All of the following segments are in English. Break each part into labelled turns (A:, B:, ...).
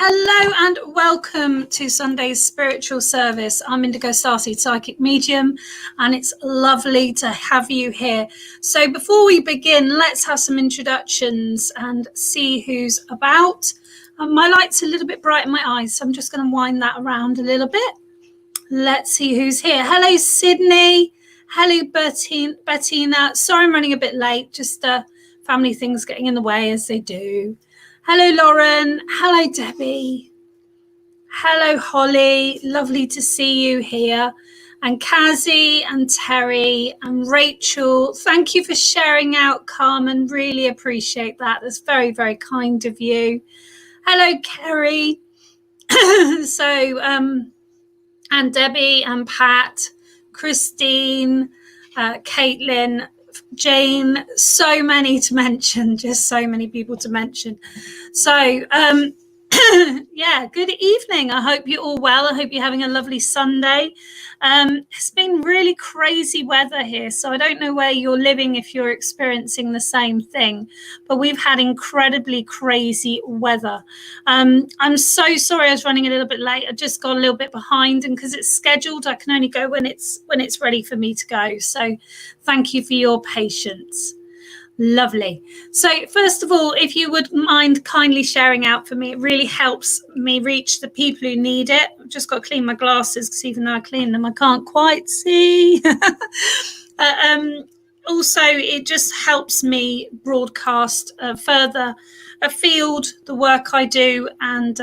A: hello and welcome to Sunday's spiritual service. I'm Indigo Starseed Psychic Medium, and it's lovely to have you here. So before we begin, let's have some introductions and see who's about. My light's a little bit bright in my eyes, so I'm just going to wind that around a little bit. Let's see who's here. Hello, Sydney. Hello, Bettina. Sorry I'm running a bit late, just family things getting in the way as they do. Hello, Lauren. Hello, Debbie. Hello, Holly. Lovely to see you here. And Kazi and Terry and Rachel. Thank you for sharing out, Carmen. Really appreciate that. That's very, very kind of you. Hello, Kerry. And Debbie and Pat, Christine, Caitlin, Jane, so many to mention, just so many people to mention. So yeah, good evening. I hope you're all well. I hope you're having a lovely Sunday. It's been really crazy weather here, so I don't know where you're living if you're experiencing the same thing, but we've had incredibly crazy weather. I'm so sorry I was running a little bit late. I just got a little bit behind, and because it's scheduled, I can only go when it's ready for me to go. So thank you for your patience. Lovely. So first of all, if you would mind kindly sharing out for me, it really helps me reach the people who need it. I've just got to clean my glasses because even though I clean them, I can't quite see. Also, it just helps me broadcast further afield the work I do and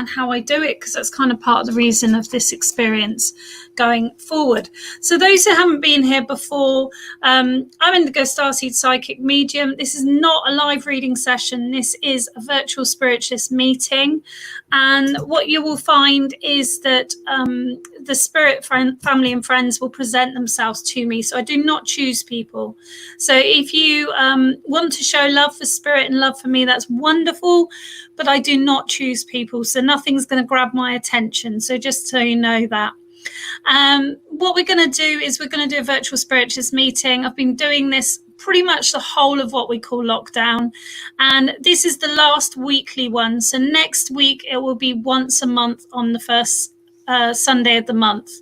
A: how I do it, because that's kind of part of the reason of this experience going forward. So those who haven't been here before, I'm Indigo Starseed Psychic Medium. This is not a live reading session. This is a virtual spiritualist meeting. And what you will find is that the spirit family and friends will present themselves to me. So I do not choose people. So if you want to show love for spirit and love for me, that's wonderful, but I do not choose people. So nothing's going to grab my attention. So just so you know that. What we're going to do is we're going to do a virtual spiritualist meeting. I've been doing this pretty much the whole of what we call lockdown, and this is the last weekly one. So next week it will be once a month on the first Sunday of the month.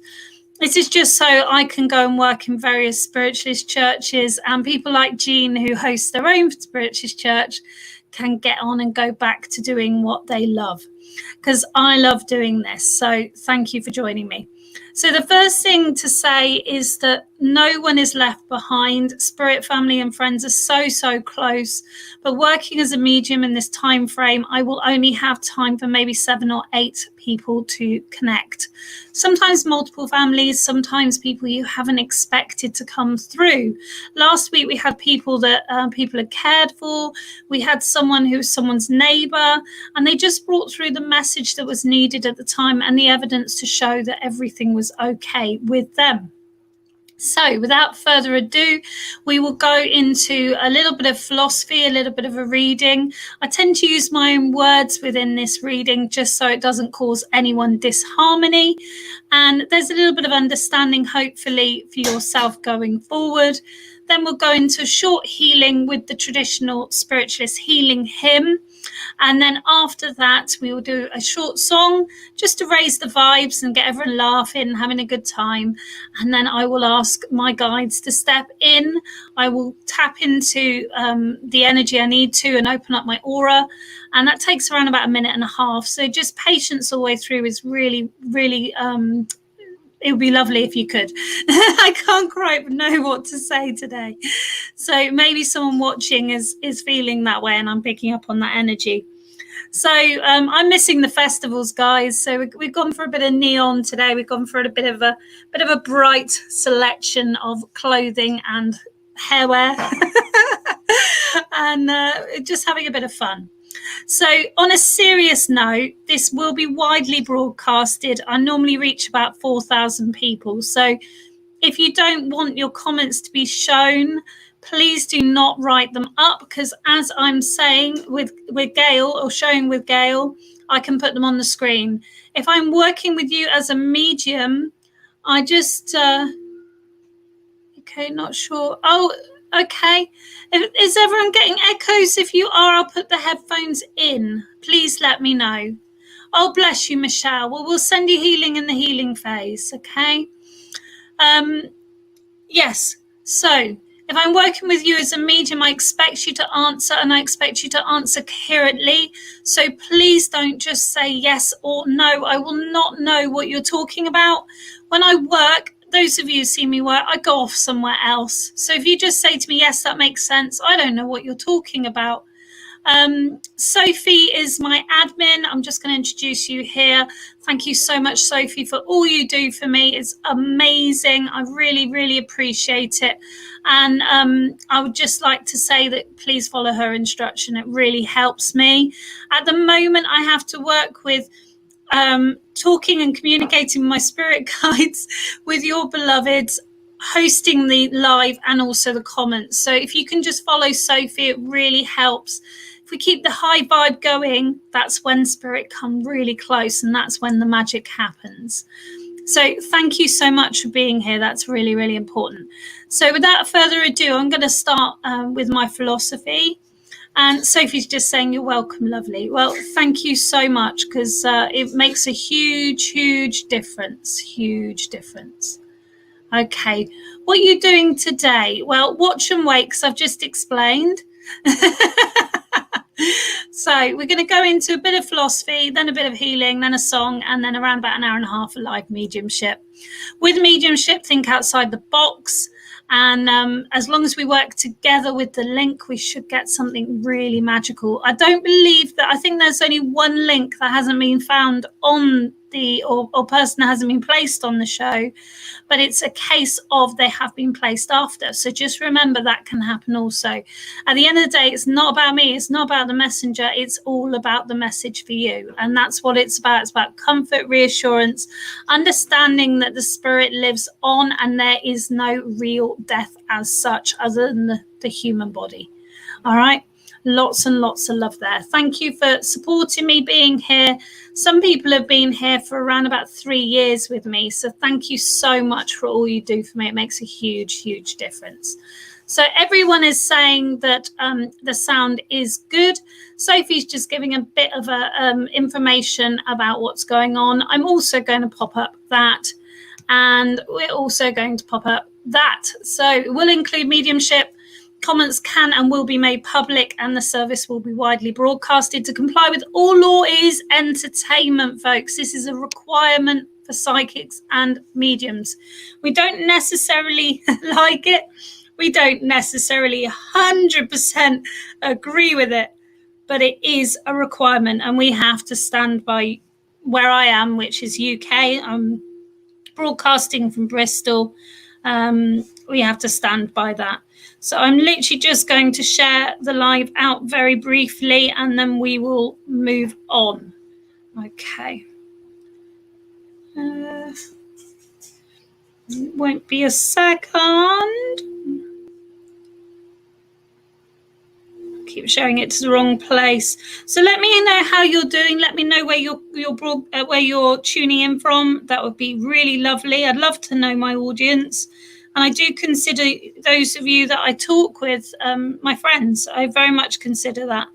A: This is just so I can go and work in various spiritualist churches, and people like Jean, who hosts their own spiritualist church, can get on and go back to doing what they love, because I love doing this. So thank you for joining me. So the first thing to say is that no one is left behind. Spirit family and friends are so close, but working as a medium in this time frame, I will only have time for maybe 7 or 8 people to connect. Sometimes multiple families, sometimes people you haven't expected to come through. Last week we had people that people had cared for. We had someone who was someone's neighbor, and they just brought through the message that was needed at the time and the evidence to show that everything was okay with them. So without further ado, we will go into a little bit of philosophy, a little bit of a reading. I tend to use my own words within this reading just so it doesn't cause anyone disharmony. And there's a little bit of understanding, hopefully, for yourself going forward. Then we'll go into short healing with the traditional spiritualist healing hymn. And then after that, we will do a short song just to raise the vibes and get everyone laughing, having a good time. And then I will ask my guides to step in. I will tap into the energy I need to and open up my aura. And that takes around about 1.5 minutes. So just patience all the way through is really, really it would be lovely if you could. I can't quite know what to say today. So maybe someone watching is feeling that way, and I'm picking up on that energy. So I'm missing the festivals, guys. So we've gone for a bit of neon today. We've gone for a bit of a bright selection of clothing and hairwear, and just having a bit of fun. So on a serious note, this will be widely broadcasted. I normally reach about 4,000 people. So if you don't want your comments to be shown, please do not write them up, because as I'm saying with Gail, or showing with Gail, I can put them on the screen. If I'm working with you as a medium, I just, okay, not sure. Oh, okay. Is everyone getting echoes? If you are, I'll put the headphones in. Please let me know. Oh, bless you, Michelle. Well, we'll send you healing in the healing phase, okay? Yes. So if I'm working with you as a medium, I expect you to answer, and I expect you to answer coherently. So please don't just say yes or no. I will not know what you're talking about. When I work, those of you who see me work, I go off somewhere else. So if you just say to me, yes, that makes sense, I don't know what you're talking about. Sophie is my admin. I'm just going to introduce you here. Thank you so much, Sophie, for all you do for me. It's amazing. I really, really appreciate it. And I would just like to say that please follow her instruction. It really helps me. At the moment, I have to work with talking and communicating my spirit guides with your beloveds, hosting the live and also the comments. So if you can just follow Sophie, it really helps. If we keep the high vibe going, that's when spirit come really close, and that's when the magic happens. So thank you so much for being here. That's really, really important. So without further ado, I'm going to start with my philosophy. And Sophie's just saying, you're welcome, lovely. Well, thank you so much, because it makes a huge, huge difference. Huge difference. Okay, what are you doing today? Well, watch and wait, because I've just explained. So we're going to go into a bit of philosophy, then a bit of healing, then a song, and then around about an hour and a half of live mediumship. With mediumship, think outside the box. And as long as we work together with the link, we should get something really magical. I don't believe that. I think there's only one link that hasn't been found on the, or person hasn't been placed on the show, but it's a case of they have been placed after. So just remember that can happen also. At the end of the day, it's not about me. It's not about the messenger. It's all about the message for you. And that's what it's about. It's about comfort, reassurance, understanding that the spirit lives on and there is no real death as such other than the human body. All right. Lots and lots of love there. Thank you for supporting me being here. Some people have been here for around about 3 years with me. So thank you so much for all you do for me. It makes a huge, huge difference. So everyone is saying that the sound is good. Sophie's just giving a bit of information about what's going on. I'm also going to pop up that. And we're also going to pop up that. So we'll include mediumship. Comments can and will be made public, and the service will be widely broadcasted. To comply with all law is entertainment, folks. This is a requirement for psychics and mediums. We don't necessarily like it. We don't necessarily 100% agree with it, but it is a requirement, and we have to stand by where I am, which is UK. I'm broadcasting from Bristol. We have to stand by that. So I'm literally just going to share the live out very briefly, and then we will move on. Okay. Won't be a second. Keep sharing it to the wrong place. So let me know how you're doing. Let me know where you're tuning in from. That would be really lovely. I'd love to know my audience. And I do consider those of you that I talk with my friends. I very much consider that.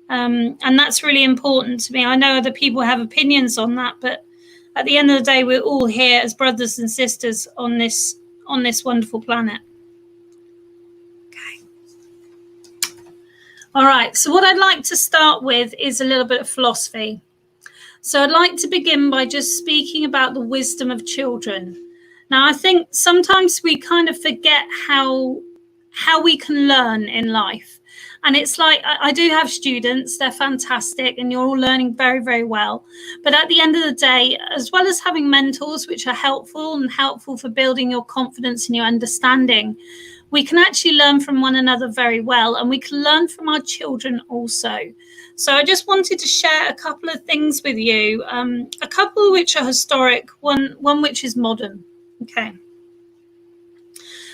A: And that's really important to me. I know other people have opinions on that, but at the end of the day, we're all here as brothers and sisters on this wonderful planet. Okay. All right. So what I'd like to start with is a little bit of philosophy. So I'd like to begin by just speaking about the wisdom of children. Now, I think sometimes we kind of forget how we can learn in life. And it's like, I do have students, they're fantastic, and you're all learning very, very well. But at the end of the day, as well as having mentors, which are helpful for building your confidence and your understanding, we can actually learn from one another very well, and we can learn from our children also. So I just wanted to share a couple of things with you, a couple which are historic, one which is modern. Okay.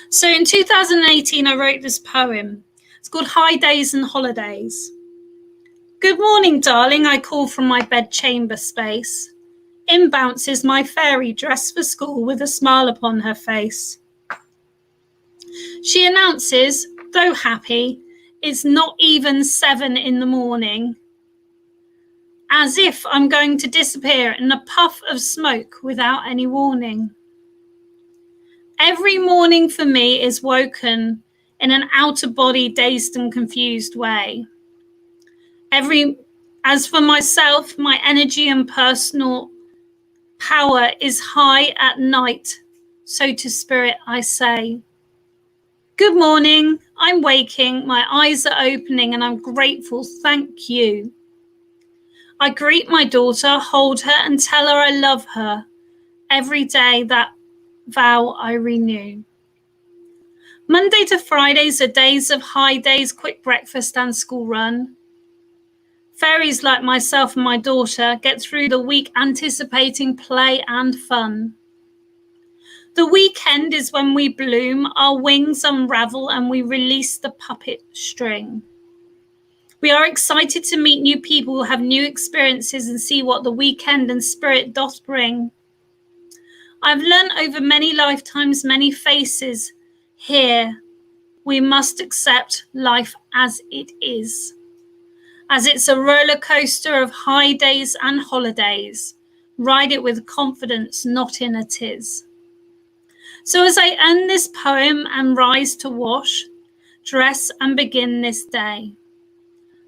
A: So in 2018, I wrote this poem. It's called High Days and Holidays. Good morning, darling, I call from my bedchamber space. In bounces my fairy dressed for school with a smile upon her face. She announces, though happy, it's not even 7 in the morning. as if I'm going to disappear in a puff of smoke without any warning. Every morning for me is woken in an out-of-body, dazed and confused way. As for myself, my energy and personal power is high at night, so to spirit I say, good morning, I'm waking, my eyes are opening and I'm grateful, thank you. I greet my daughter, hold her and tell her I love her. Every day that vow I renew. Monday to Fridays are days of high days, quick breakfast and school run. Fairies like myself and my daughter get through the week anticipating play and fun. The weekend is when we bloom, our wings unravel and we release the puppet string. We are excited to meet new people, have new experiences and see what the weekend and spirit doth bring. I've learned over many lifetimes, many faces. Here, we must accept life as it is. As it's a roller coaster of high days and holidays. Ride it with confidence, not in a tiz. So as I end this poem and rise to wash, dress and begin this day.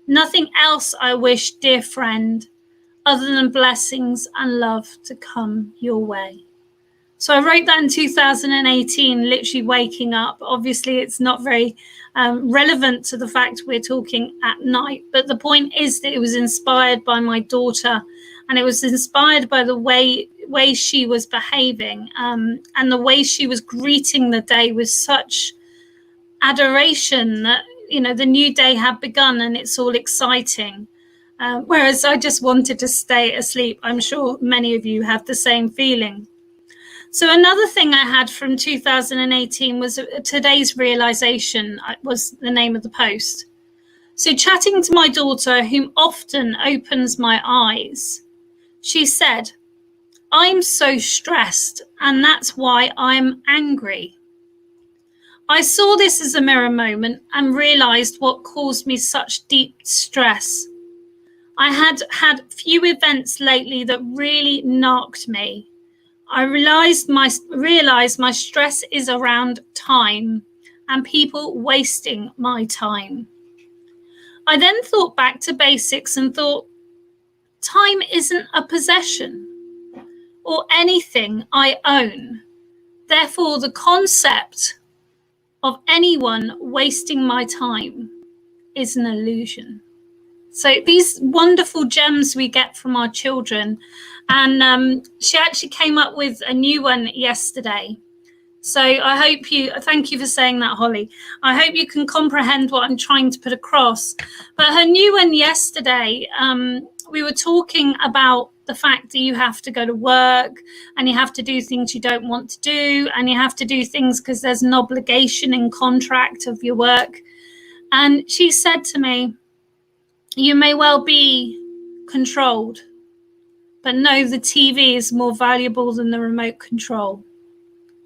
A: Nothing else I wish, dear friend, other than blessings and love to come your way. So I wrote that in 2018, literally waking up. Obviously, it's not very relevant to the fact we're talking at night. But the point is that it was inspired by my daughter, and it was inspired by the way she was behaving and the way she was greeting the day with such adoration that, you know, the new day had begun and it's all exciting. Whereas I just wanted to stay asleep. I'm sure many of you have the same feeling. So another thing I had from 2018 was today's realization was the name of the post. So chatting to my daughter, whom often opens my eyes, she said, I'm so stressed and that's why I'm angry. I saw this as a mirror moment and realized what caused me such deep stress. I had had few events lately that really knocked me. I realized my stress is around time and people wasting my time. I then thought back to basics and thought, time isn't a possession or anything I own. Therefore, the concept of anyone wasting my time is an illusion. So these wonderful gems we get from our children, and she actually came up with a new one yesterday. So I hope thank you for saying that, Holly. I hope you can comprehend what I'm trying to put across. But her new one yesterday, we were talking about the fact that you have to go to work and you have to do things you don't want to do, and you have to do things because there's an obligation in contract of your work. And she said to me, you may well be controlled, but no, the TV is more valuable than the remote control.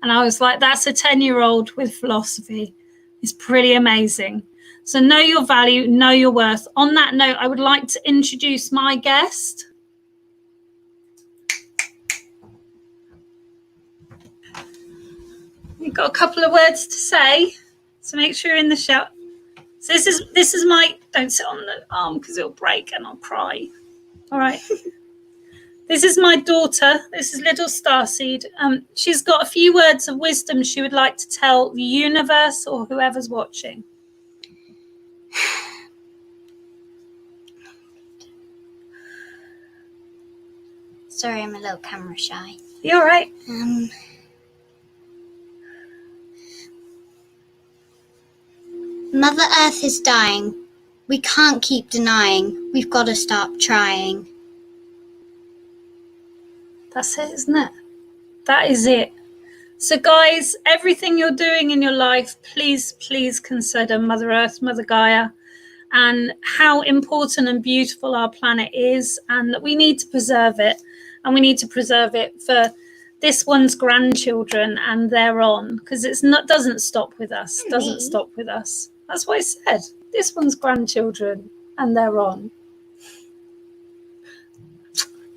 A: And I was like, that's a 10-year-old with philosophy. It's pretty amazing. So know your value, know your worth. On that note, I would like to introduce my guest. You've got a couple of words to say, so make sure you're in the shout. So this is my, don't sit on the arm because it'll break and I'll cry. All right. This is my daughter. This is little Starseed. She's got a few words of wisdom she would like to tell the universe or whoever's watching.
B: Sorry, I'm a little camera shy.
A: You all right?
B: Mother Earth is dying. We can't keep denying. We've got to stop trying.
A: That's it, isn't it? That is it. So guys, everything you're doing in your life, please consider Mother Earth, Mother Gaia, and how important and beautiful our planet is, and that we need to preserve it. And we need to preserve it for this one's grandchildren and thereon, because doesn't stop with us. Doesn't stop with us. That's what I said. This one's grandchildren and thereon.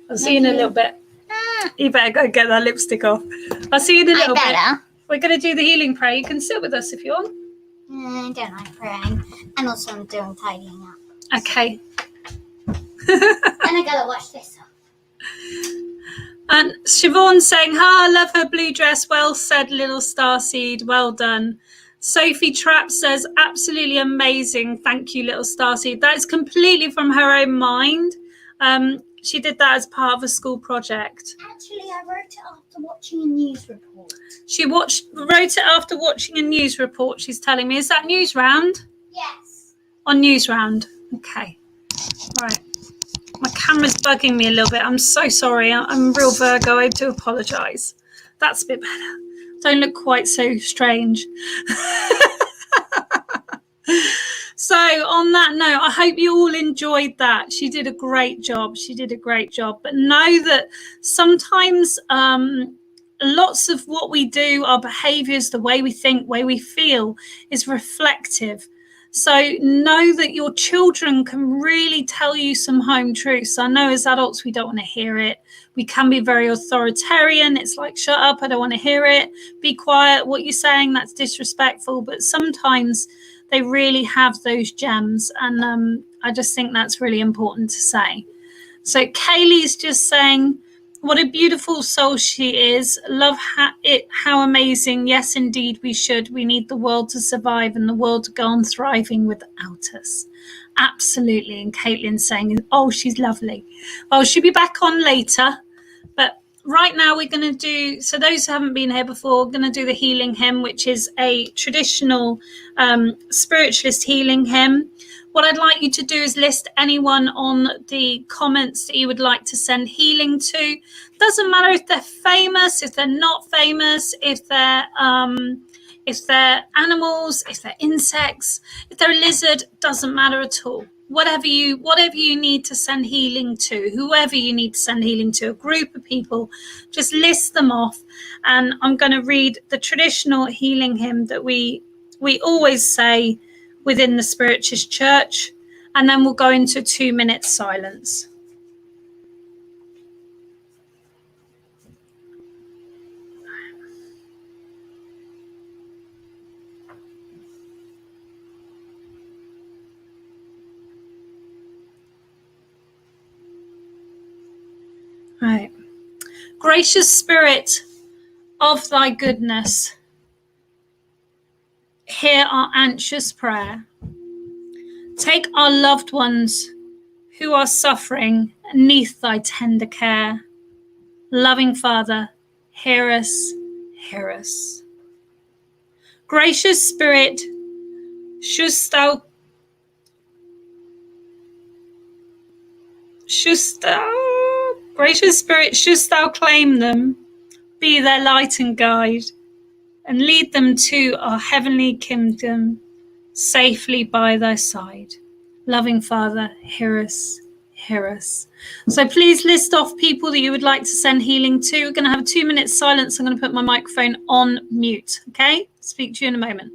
A: I'll see you in a little bit. You better go get that lipstick off. I'll see you in a little bit. We're going to do the healing prayer. You can sit with us if you want.
B: I don't like praying. And also I'm doing tidying up.
A: Okay.
B: And I gotta watch this up.
A: And Siobhan's saying, I love her blue dress. Well said, little starseed. Well done. Sophie Trapp says, absolutely amazing. Thank you, little starseed. That is completely from her own mind. She did that as part of a school project.
B: Actually, I wrote it after watching a news report.
A: She wrote it after watching a news report, she's telling me. Is that News Round?
B: Yes.
A: On News Round. Okay. Right. My camera's bugging me a little bit. I'm so sorry. I'm a real Virgo. I do apologise. That's a bit better. Don't look quite so strange. So on that note, I hope you all enjoyed that. She did a great job. But know that sometimes lots of what we do, our behaviours, the way we think, way we feel, is reflective. So know that your children can really tell you some home truths. I know as adults, we don't want to hear it. We can be very authoritarian. It's like, shut up, I don't want to hear it. Be quiet, what you're saying, that's disrespectful. But sometimes they really have those gems. And I just think that's really important to say. So Kaylee's just saying, what a beautiful soul she is. Love how amazing. Yes, indeed, we should. We need the world to survive and the world to go on thriving without us. Absolutely. And Caitlin's saying, oh, she's lovely. Well, she'll be back on later. But right now we're going to do, so those who haven't been here before, we're going to do the healing hymn, which is a traditional spiritualist healing hymn. What I'd like you to do is list anyone on the comments that you would like to send healing to. Doesn't matter if they're famous, if they're not famous, if they're animals, if they're insects, if they're a lizard, doesn't matter at all. Whatever you need to send healing to, whoever you need to send healing to, a group of people, just list them off. And I'm going to read the traditional healing hymn that we always say within the Spiritist Church, and then we'll go into 2 minutes silence. Right. Gracious Spirit of thy goodness, hear our anxious prayer. Take our loved ones who are suffering neath thy tender care. Loving Father, hear us, hear us. Gracious Spirit, shouldst thou claim them, be their light and guide, and lead them to our heavenly kingdom safely by thy side. Loving Father, hear us, hear us. So please list off people that you would like to send healing to. We're going to have a 2 minutes silence. I'm going to put my microphone on mute. Okay? Speak to you in a moment.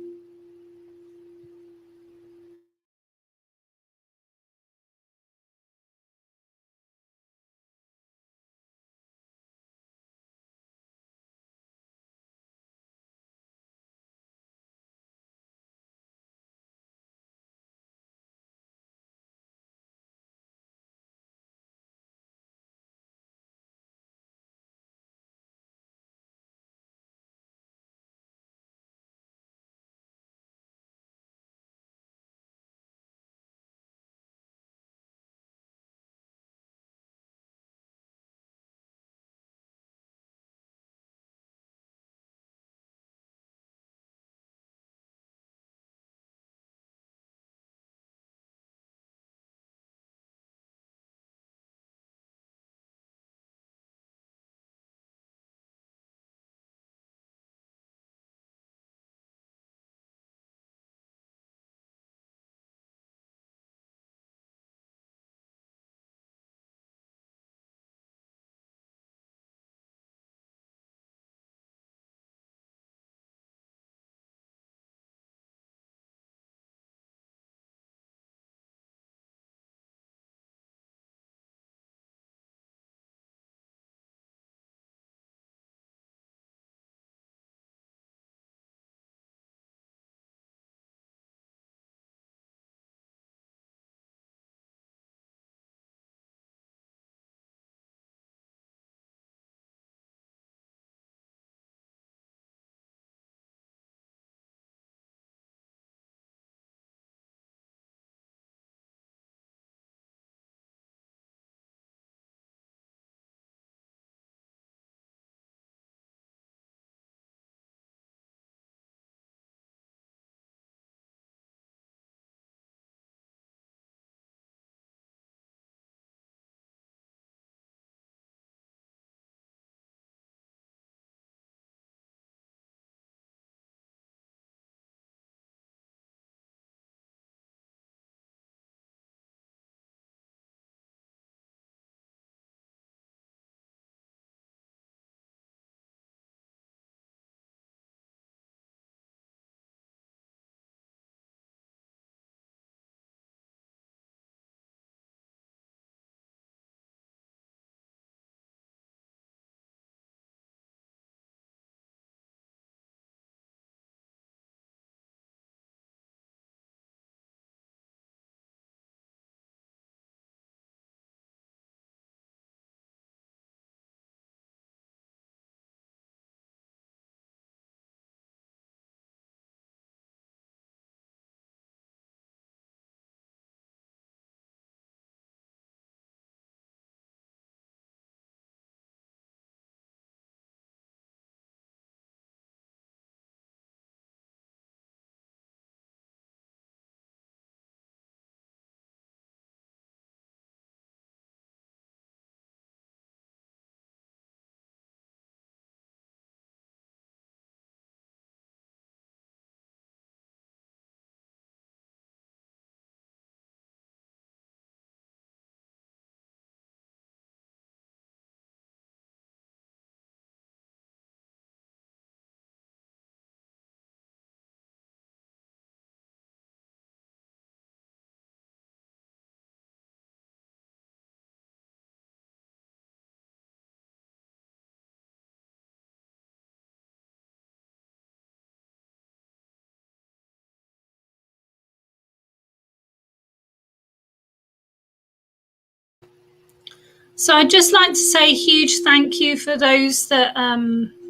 A: So I'd just like to say a huge thank you for those that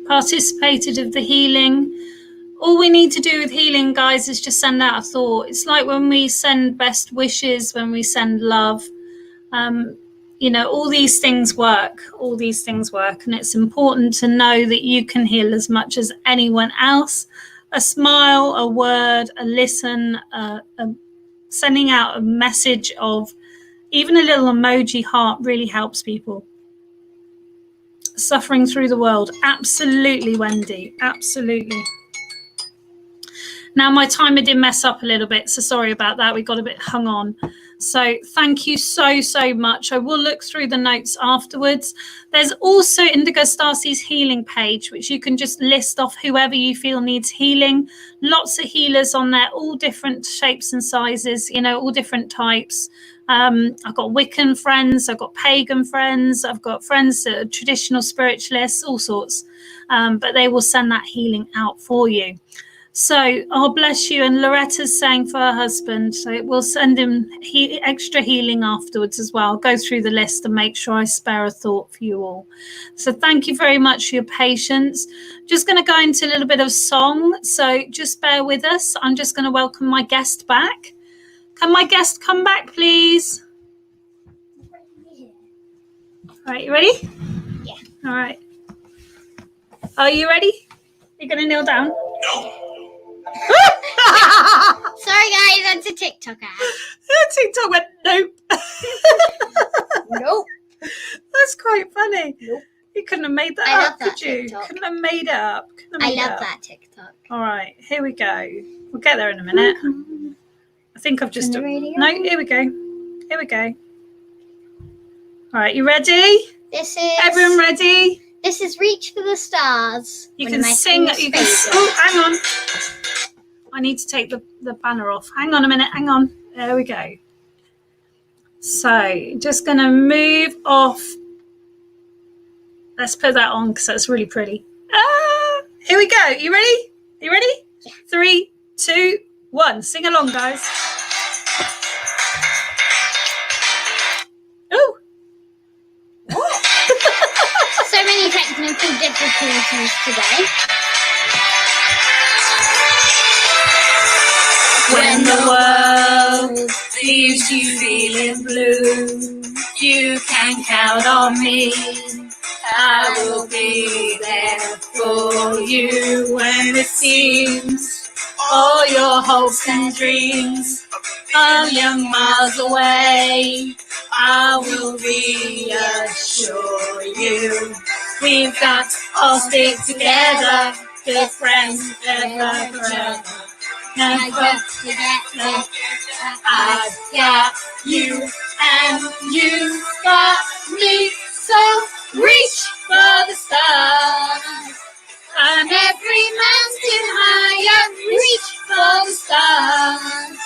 A: participated of the healing. All we need to do with healing, guys, is just send out a thought. It's like when we send best wishes, when we send love, all these things work. All these things work. And it's important to know that you can heal as much as anyone else. A smile, a word, a listen, sending out a message of even a little emoji heart really helps people. Suffering through the world. Absolutely, Wendy. Absolutely. Now, my timer did mess up a little bit, so sorry about that. We got a bit hung on. So thank you so, so much. I will look through the notes afterwards. There's also Indigo Stacy's healing page, which you can just list off whoever you feel needs healing. Lots of healers on there, all different shapes and sizes, all different types. I've got Wiccan friends, I've got pagan friends, I've got friends that are traditional spiritualists, all sorts. But they will send that healing out for you. So, oh, bless you. And Loretta's saying for her husband, so we'll send him extra healing afterwards as well. I'll go through the list and make sure I spare a thought for you all. So thank you very much for your patience. Just going to go into a little bit of song. So just bear with us. I'm just going to welcome my guest back. Can my guest come back, please? All right, you ready?
B: Yeah.
A: All right. Are you ready? You're going to kneel down?
B: No. Sorry, guys, that's a TikTok ad.
A: TikTok went, nope.
B: Nope.
A: That's quite funny.
B: Nope.
A: You couldn't have made that up, could you?
B: TikTok.
A: Couldn't have made it up.
B: I love that TikTok.
A: All right, here we go. We'll get there in a minute. I think I've just... No, here we go. Here we go. All right, you ready?
B: This is...
A: Everyone ready?
B: This is Reach for the Stars.
A: You can sing... You can... Oh, hang on. I need to take the banner off. Hang on a minute. Hang on. There we go. So, just going to move off. Let's put that on because that's really pretty. Here we go. You ready? You ready?
B: Yeah.
A: 3, 2, 1. Sing along, guys. Oh.
B: What? So many technical difficulties today.
A: When the world leaves you feeling blue, you can count on me. I will be there for you when it seems all your hopes and dreams are a million miles away. I will reassure you we've got to all stick together, good friends forever. Never forget I've got you and you got me. So reach for the stars. And every mountain higher, reach for the stars.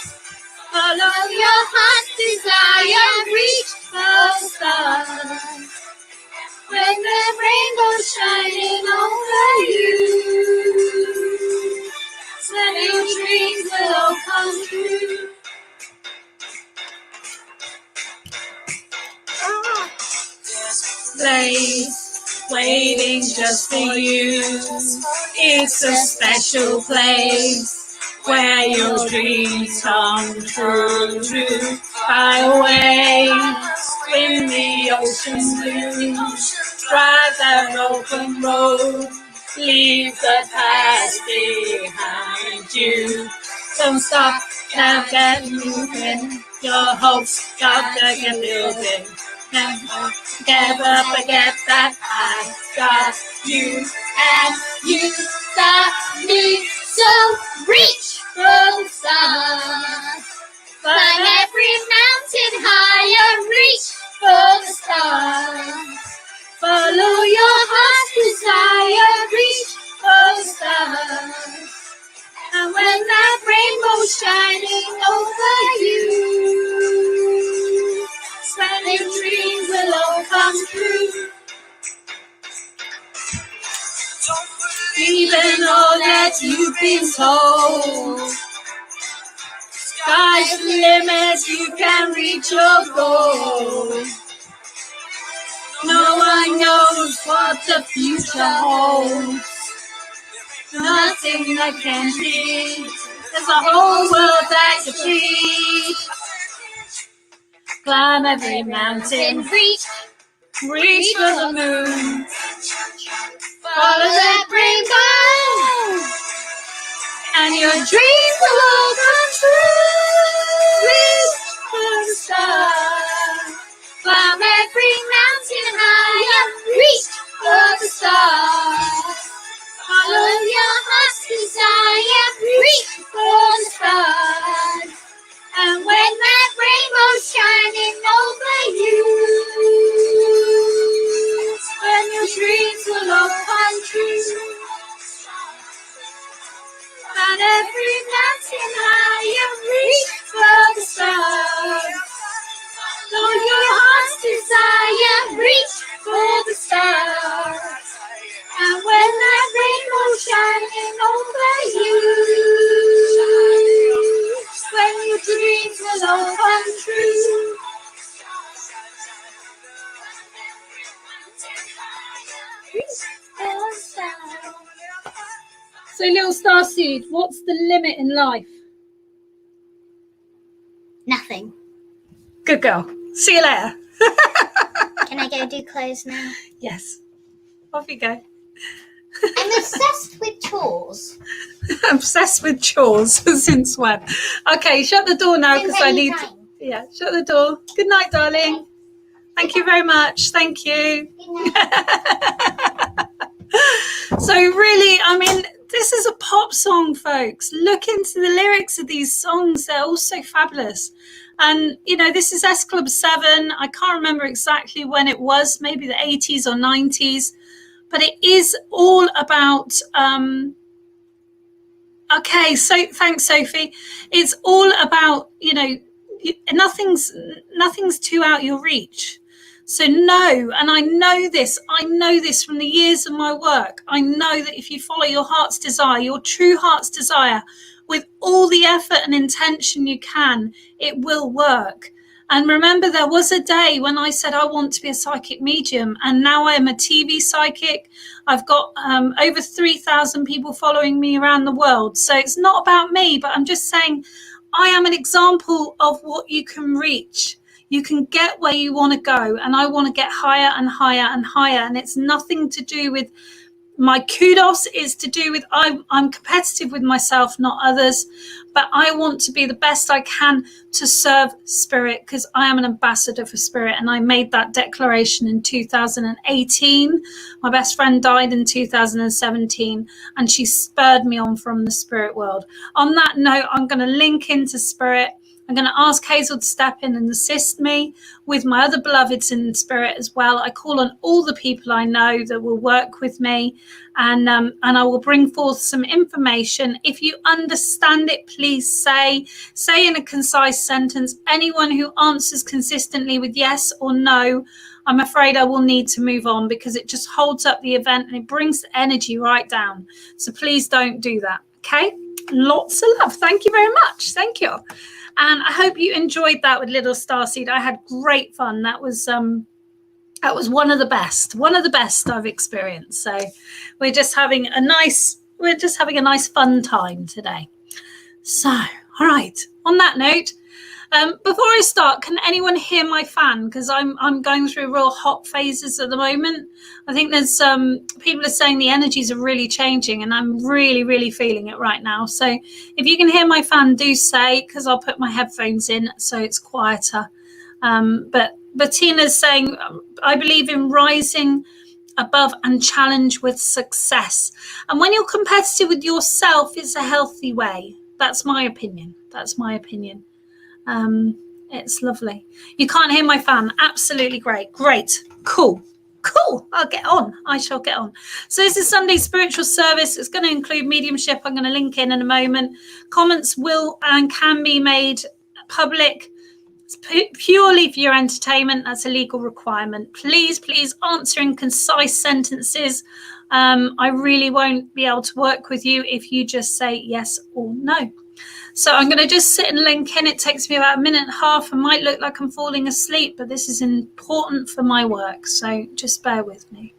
A: Follow your heart's desire, reach for the stars. When the rainbow's shining over you, then your dreams will all come true. Place waiting just for you. It's a special place where your dreams come true. Fly away, swim the ocean blue, drive that open road, leave the past behind you. Don't stop, now get moving. Your hopes got to get building. Never forget that I've got you and you got me. So reach for the stars. Climb every mountain higher, reach for the stars. Follow your heart's desire, reach for the stars. And when that rainbow's shining over you, then your dreams will all come true. Even all that you've been told, sky's the limit, you can reach your goal. what the future holds. Nothing that can be. There's a whole world that could be. Climb every mountain, reach for the moon. Follow that rainbow, and your dreams will all come true. Reach for the stars. Climb every mountain higher, reach for the stars. Follow your heart's desire, reach for the stars. And when that rainbow's shining over you, when your dreams will all come true. And every mountain higher, reach for the stars. Follow your heart's desire, reach for the stars. And when that rainbow's shining over you, when your dreams will all come true. So, little starseed, what's the limit in life?
B: Nothing.
A: Good girl. See you later.
B: Can I go do clothes now?
A: Yes. Off you go.
B: I'm obsessed with chores.
A: Obsessed with chores since when? Okay, shut the door now because I need to. Yeah, shut the door. Good night, darling. Okay. Thank you very much. Thank you. So really, I mean, this is a pop song, folks. Look into the lyrics of these songs. They're all so fabulous. And, you know, this is S Club 7. I can't remember exactly when it was, maybe the 80s or 90s. But it is all about... Okay, so thanks, Sophie. It's all about, you know, nothing's too out your reach. So know, and I know this from the years of my work. I know that if you follow your heart's desire, your true heart's desire, with all the effort and intention you can, it will work. And remember, there was a day when I said I want to be a psychic medium, and now I am a TV psychic. I've got over 3,000 people following me around the world. So it's not about me, but I'm just saying I am an example of what you can reach. You can get where you want to go, and I want to get higher and higher and higher. And it's nothing to do with my kudos, is to do with I'm competitive with myself, not others, but I want to be the best I can to serve spirit, because I am an ambassador for spirit. And I made that declaration in 2018. My best friend died in 2017, and she spurred me on from the spirit world. On that note, I'm going to link into spirit. I'm going to ask Hazel to step in and assist me with my other beloveds in spirit as well. I call on all the people I know that will work with me, and I will bring forth some information. If you understand it, please say in a concise sentence. Anyone who answers consistently with yes or no, I'm afraid I will need to move on, because it just holds up the event and it brings the energy right down. So please don't do that. Okay? Lots of love. Thank you very much. Thank you. And I hope you enjoyed that with Little Starseed. I had great fun. That was one of the best I've experienced. So we're just having a nice fun time today. So, all right. On that note, before I start, can anyone hear my fan? Because I'm going through real hot phases at the moment. I think there's people are saying the energies are really changing, and I'm really, really feeling it right now. So if you can hear my fan, do say, because I'll put my headphones in so it's quieter. But Bettina's saying, I believe in rising above and challenge with success. And when you're competitive with yourself, it's a healthy way. That's my opinion. It's lovely. You can't hear my fan. Absolutely great. Cool. I shall get on. So this is Sunday spiritual service. It's going to include mediumship. I'm going to link in a moment. Comments will and can be made public. It's purely for your entertainment. That's a legal requirement. Please answer in concise sentences. I really won't be able to work with you if you just say yes or no. So I'm going to just sit and link in. It takes me about a minute and a half. I might look like I'm falling asleep, but this is important for my work. So just bear with me.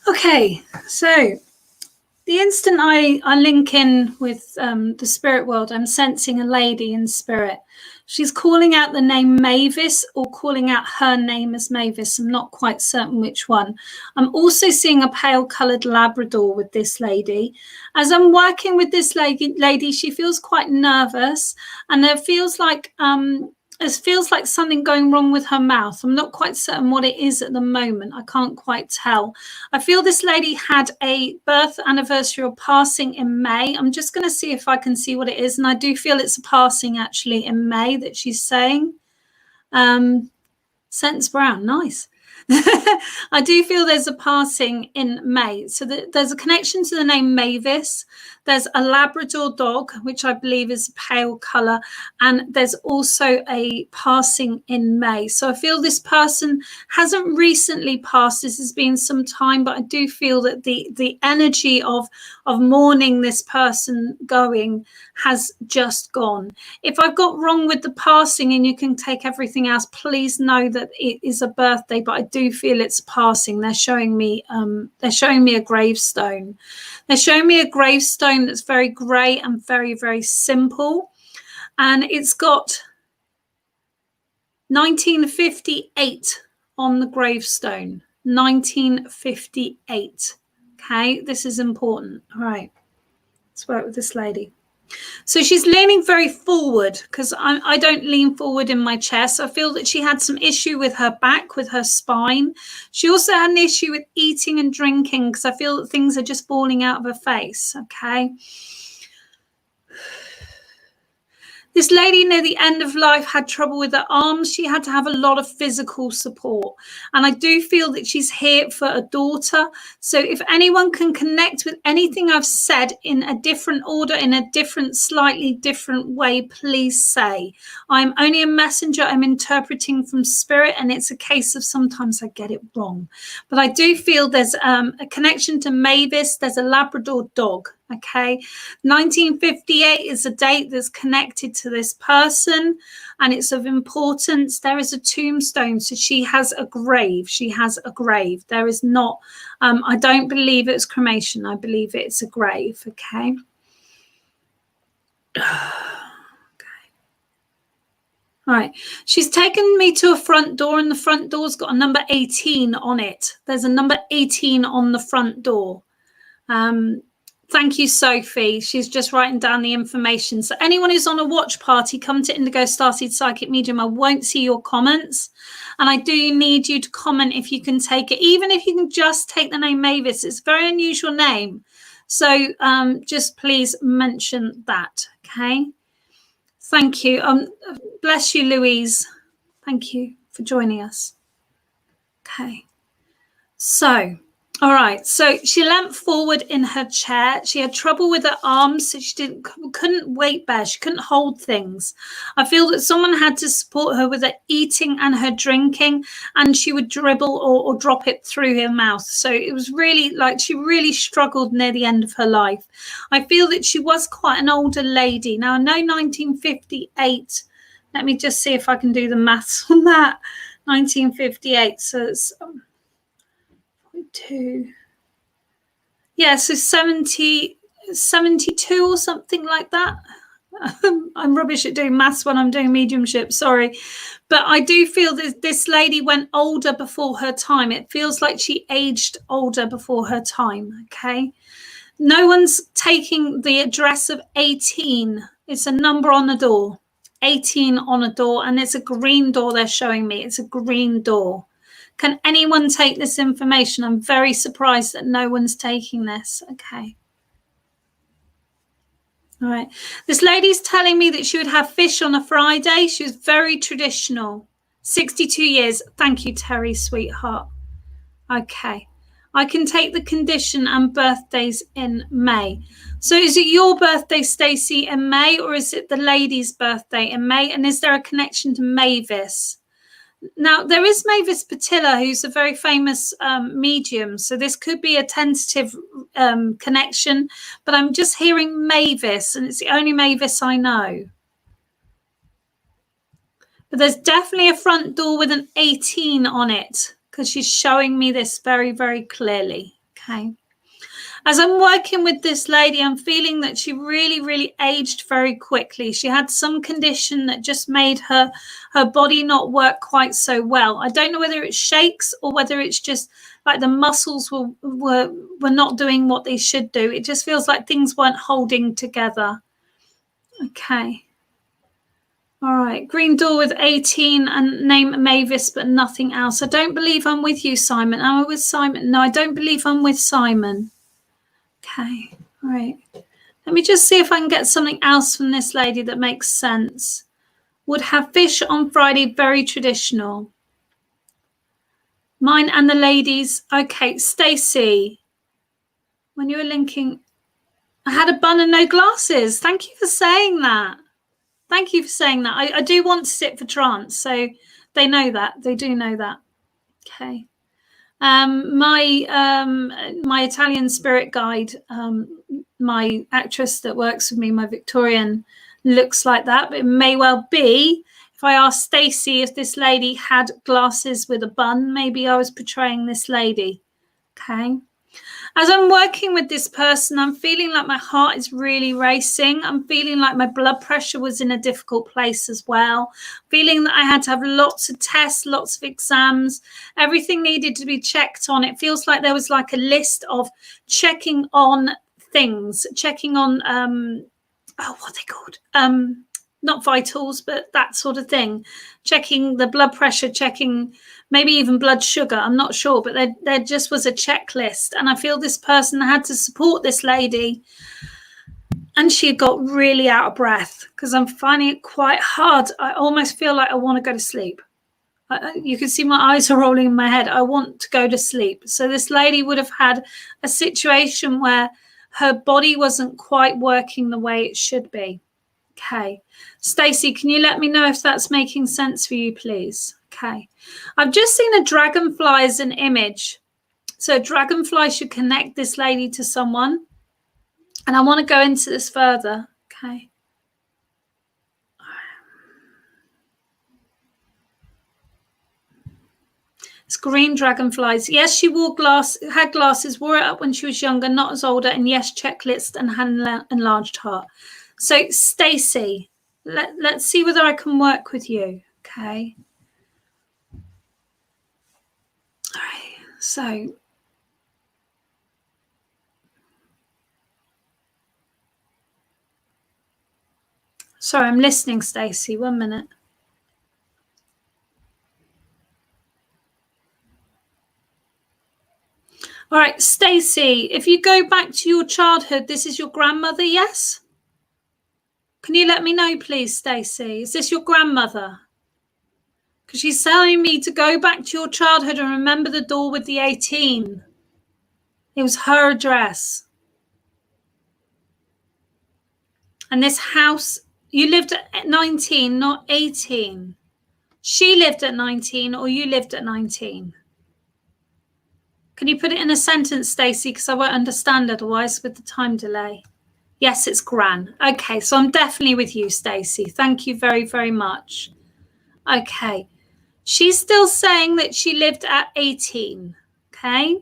A: Okay, so the instant I link in with the spirit world, I'm sensing a lady in spirit. She's calling out the name Mavis or calling out her name as Mavis. I'm not quite certain which one. I'm also seeing a pale coloured Labrador with this lady. As I'm working with this lady, she feels quite nervous, and there feels like something going wrong with her mouth. I'm not quite certain what it is at the moment. I can't quite tell. I feel this lady had a birth anniversary or passing in May. I'm just going to see if I can see what it is. And I do feel it's a passing actually in May that she's saying. Sense Brown, nice. I do feel there's a passing in May. So there's a connection to the name Mavis. There's a Labrador dog, which I believe is a pale colour. And there's also a passing in May. So I feel this person hasn't recently passed. This has been some time, but I do feel that the energy of mourning this person going has just gone. If I've got wrong with the passing and you can take everything else, please know that it is a birthday, but I do feel it's passing. They're showing me a gravestone. They're showing me a gravestone that's very grey and very, very simple. And it's got 1958 on the gravestone. 1958. Okay, this is important. All right, let's work with this lady. So she's leaning very forward, because I don't lean forward in my chair. So I feel that she had some issue with her back, with her spine. She also had an issue with eating and drinking, because I feel that things are just falling out of her face. Okay. This lady near the end of life had trouble with her arms. She had to have a lot of physical support. And I do feel that she's here for a daughter. So if anyone can connect with anything I've said in a different order, in a different, slightly different way, please say. I'm only a messenger. I'm interpreting from spirit, and it's a case of sometimes I get it wrong. But I do feel there's a connection to Mavis. There's a Labrador dog. Okay, 1958 is a date that's connected to this person, and it's of importance. There is a tombstone, so she has a grave. She has a grave. There is not, I don't believe it's cremation. I believe it's a grave. Okay. All right. She's taken me to a front door, and the front door's got a number 18 on it. There's a number 18 on the front door. Thank you, Sophie. She's just writing down the information. So anyone who's on a watch party, come to Indigo Starseed Psychic Medium. I won't see your comments. And I do need you to comment if you can take it, even if you can just take the name Mavis. It's a very unusual name. So just please mention that, okay? Thank you. Bless you, Louise. Thank you for joining us. Okay. So... all right, so she leant forward in her chair. She had trouble with her arms, so she couldn't weight bear. She couldn't hold things. I feel that someone had to support her with her eating and her drinking, and she would dribble or drop it through her mouth. So it was really like she really struggled near the end of her life. I feel that she was quite an older lady. Now, I know 1958. Let me just see if I can do the maths on that. 1958, so it's... 2. Yeah, so 72 or something like that. I'm rubbish at doing maths when I'm doing mediumship, sorry. But I do feel that this lady went older before her time. It feels like she aged older before her time, okay? No one's taking the address of 18. It's a number on the door. 18 on a door, and it's a green door they're showing me. It's a green door. Can anyone take this information? I'm very surprised that no one's taking this. Okay. All right. This lady's telling me that she would have fish on a Friday. She was very traditional. 62 years. Thank you, Terry, sweetheart. Okay. I can take the condition and birthdays in May. So is it your birthday, Stacey, in May, or is it the lady's birthday in May? And is there a connection to Mavis? Now, there is Mavis Patilla, who's a very famous medium. So this could be a tentative connection, but I'm just hearing Mavis, and it's the only Mavis I know. But there's definitely a front door with an 18 on it, because she's showing me this very, very clearly. Okay. As I'm working with this lady, I'm feeling that she really, really aged very quickly. She had some condition that just made her body not work quite so well. I don't know whether it shakes or whether it's just like the muscles were not doing what they should do. It just feels like things weren't holding together. Okay. All right. Green door with 18 and name Mavis, but nothing else. I don't believe I'm with you, Simon. Am I with Simon? No, I don't believe I'm with Simon. Okay, all right. Let me just see if I can get something else from this lady that makes sense. Would have fish on Friday, very traditional. Mine and the ladies. Okay, Stacey, when you were linking, I had a bun and no glasses. Thank you for saying that. Thank you for saying that. I do want to sit for trance, so they know that. They do know that. Okay. My Italian spirit guide, my actress that works with me, my Victorian, looks like that, but it may well be. If I asked Stacey if this lady had glasses with a bun, maybe I was portraying this lady. Okay. As I'm working with this person, I'm feeling like my heart is really racing. I'm feeling like my blood pressure was in a difficult place as well. Feeling that I had to have lots of tests, lots of exams. Everything needed to be checked on. It feels like there was like a list of checking on things, checking on, what are they called? Not vitals, but that sort of thing. Checking the blood pressure, checking maybe even blood sugar. I'm not sure, but there just was a checklist. And I feel this person had to support this lady. And she got really out of breath because I'm finding it quite hard. I almost feel like I want to go to sleep. You can see my eyes are rolling in my head. I want to go to sleep. So this lady would have had a situation where her body wasn't quite working the way it should be. Okay. Stacey, can you let me know if that's making sense for you, please? Okay. I've just seen a dragonfly as an image. So a dragonfly should connect this lady to someone. And I want to go into this further. Okay. It's green dragonflies. Yes, she had glasses, wore it up when she was younger, not as older. And yes, checklist and had an enlarged heart. So Stacey, let's see whether I can work with you. Okay. All right. So sorry, I'm listening, Stacey. 1 minute. All right, Stacey, if you go back to your childhood, this is your grandmother, yes? Can you let me know, please, Stacey? Is this your grandmother? Because she's telling me to go back to your childhood and remember the door with the 18. It was her address. And this house, you lived at 19, not 18. She lived at 19 or you lived at 19? Can you put it in a sentence, Stacey? Because I won't understand otherwise with the time delay. Yes, it's Gran. Okay, so I'm definitely with you, Stacey. Thank you very, very much. Okay. She's still saying that she lived at 18. Okay.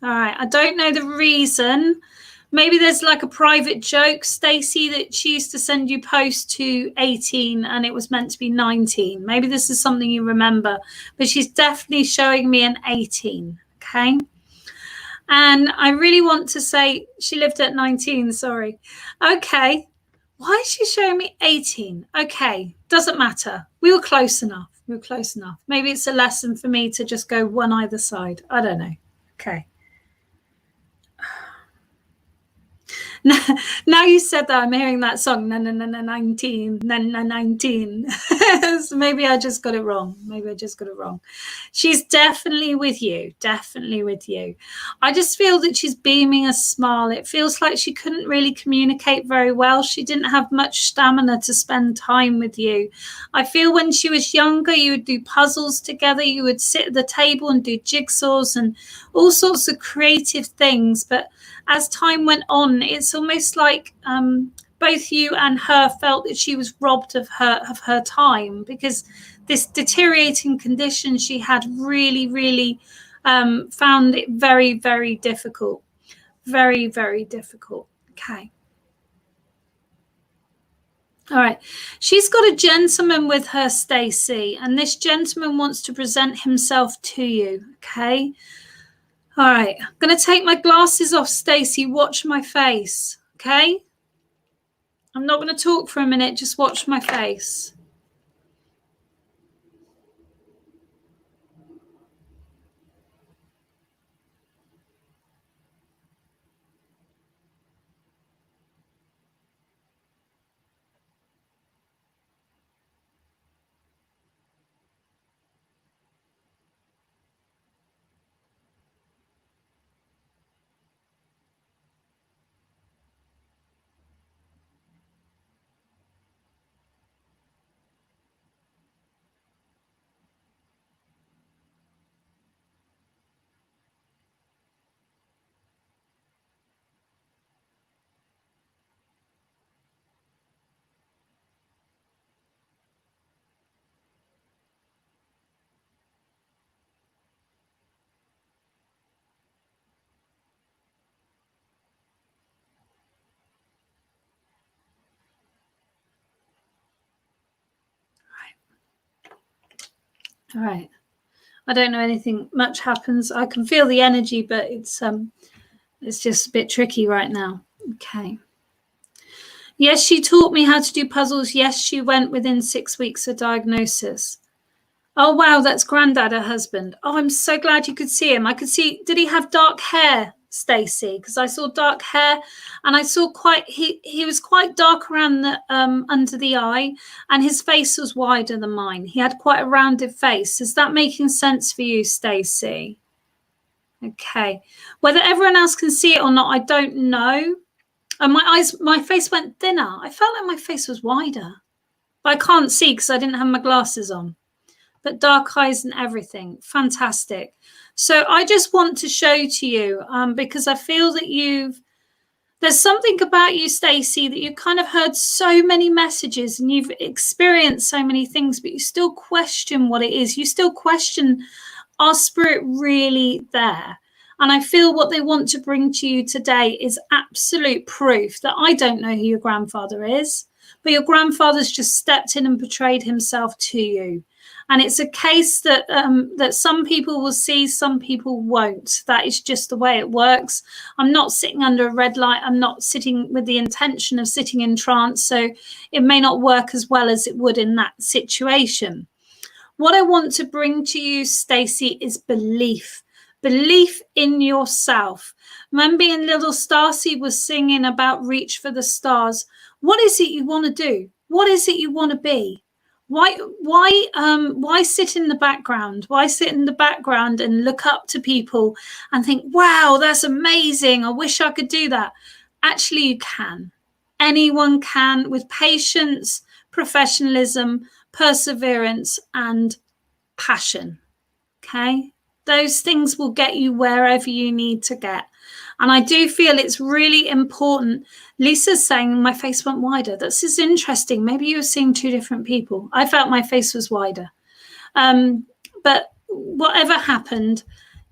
A: All right. I don't know the reason. Maybe there's like a private joke, Stacey, that she used to send you posts to 18 and it was meant to be 19. Maybe this is something you remember, but she's definitely showing me an 18. Okay. And I really want to say she lived at 19. Sorry. Okay. Why is she showing me 18? Okay. Doesn't matter. We were close enough. We were close enough. Maybe it's a lesson for me to just go one either side. I don't know. Okay. Now you said that, I'm hearing that song, 19, 19. So maybe I just got it wrong. She's definitely with you. I just feel that she's beaming a smile. It feels like she couldn't really communicate very well. She didn't have much stamina to spend time with you. I feel when she was younger, you would do puzzles together. You would sit at the table and do jigsaws and all sorts of creative things. But as time went on, it's almost like both you and her felt that she was robbed of her time, because this deteriorating condition she had really found it very, very difficult. Very, very difficult. Okay. All right. She's got a gentleman with her, Stacey, and this gentleman wants to present himself to you. Okay. All right. I'm going to take my glasses off, Stacey. Watch my face. Okay. I'm not going to talk for a minute. Just watch my face. All right. I don't know anything much happens. I can feel the energy, but it's just a bit tricky right now. Okay. Yes, she taught me how to do puzzles. Yes, she went within 6 weeks of diagnosis. Oh, wow, that's Grandad, her husband. Oh, I'm so glad you could see him. I could see, did he have dark hair, Stacey? Because I saw dark hair, and I saw he was quite dark around the under the eye, and his face was wider than mine. He had quite a rounded face. Is that making sense for you, Stacey? Okay. Whether everyone else can see it or not, I don't know. And my face went thinner. I felt like my face was wider. But I can't see because I didn't have my glasses on. But dark eyes and everything. Fantastic. So I just want to show to you, because I feel that there's something about you, Stacey, that you've kind of heard so many messages and you've experienced so many things, but you still question what it is. You still question, are spirit really there? And I feel what they want to bring to you today is absolute proof that I don't know who your grandfather is, but your grandfather's just stepped in and portrayed himself to you. And it's a case that that some people will see, some people won't. That is just the way it works. I'm not sitting under a red light. I'm not sitting with the intention of sitting in trance. So it may not work as well as it would in that situation. What I want to bring to you, Stacey, is belief. Belief in yourself. Remember in Little Starcy was singing about reach for the stars. What is it you want to do? What is it you want to be? Why sit in the background? Why sit in the background and look up to people and think, wow, that's amazing. I wish I could do that. Actually, you can. Anyone can, with patience, professionalism, perseverance, and passion. Okay? Those things will get you wherever you need to get. And I do feel it's really important. Lisa's saying my face went wider. This is interesting. Maybe you were seeing two different people. I felt my face was wider. But whatever happened,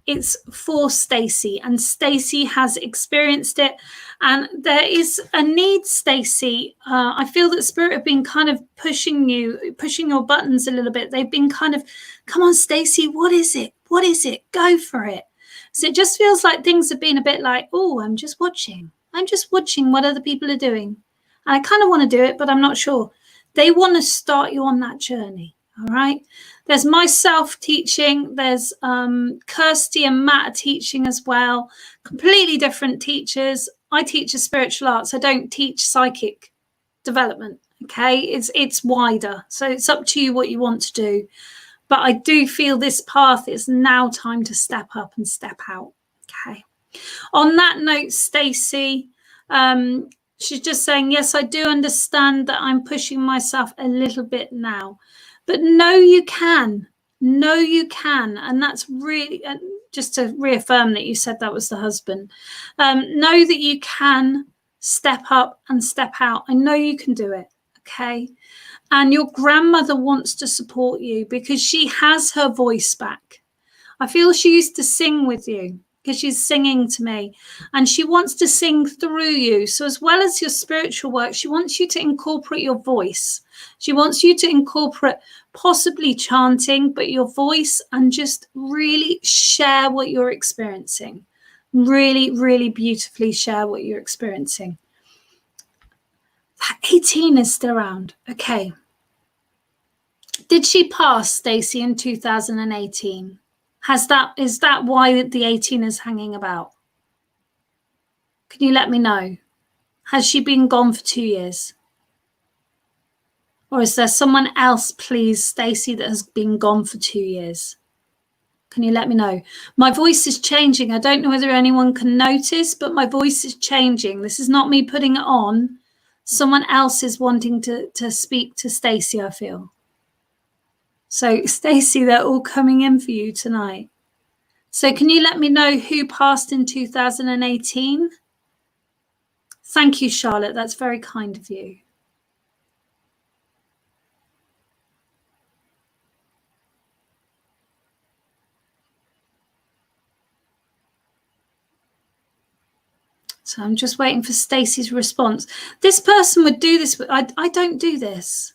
A: it's for Stacey, and Stacey has experienced it. And there is a need, Stacey. I feel that Spirit have been kind of pushing your buttons a little bit. They've been kind of, come on, Stacey, what is it? What is it? Go for it. So it just feels like things have been a bit like, oh, I'm just watching what other people are doing. And I kind of want to do it, but I'm not sure. They want to start you on that journey. All right. There's myself teaching. There's Kirsty and Matt are teaching as well. Completely different teachers. I teach a spiritual arts. I don't teach psychic development. Okay, it's wider, so it's up to you what you want to do. But I do feel this path is now time to step up and step out. Okay. On that note, Stacey, she's just saying, yes, I do understand that I'm pushing myself a little bit now, but no, you can. No, you can. And that's really, just to reaffirm that you said that was the husband, know that you can step up and step out. I know you can do it. Okay. And your grandmother wants to support you because she has her voice back. I feel she used to sing with you because she's singing to me, and she wants to sing through you. So as well as your spiritual work, she wants you to incorporate your voice. She wants you to incorporate possibly chanting, but your voice, and just really share what you're experiencing. Really, really beautifully share what you're experiencing. 18 is still around. Okay. Did she pass, Stacey, in 2018? Is that why the 18 is hanging about? Can you let me know? Has she been gone for 2 years? Or is there someone else, please, Stacey, that has been gone for 2 years? Can you let me know? My voice is changing. I don't know whether anyone can notice, but my voice is changing. This is not me putting it on. Someone else is wanting to speak to Stacey, I feel. So, Stacey, they're all coming in for you tonight. So can you let me know who passed in 2018? Thank you, Charlotte. That's very kind of you. So I'm just waiting for Stacey's response. This person would do this. I don't do this.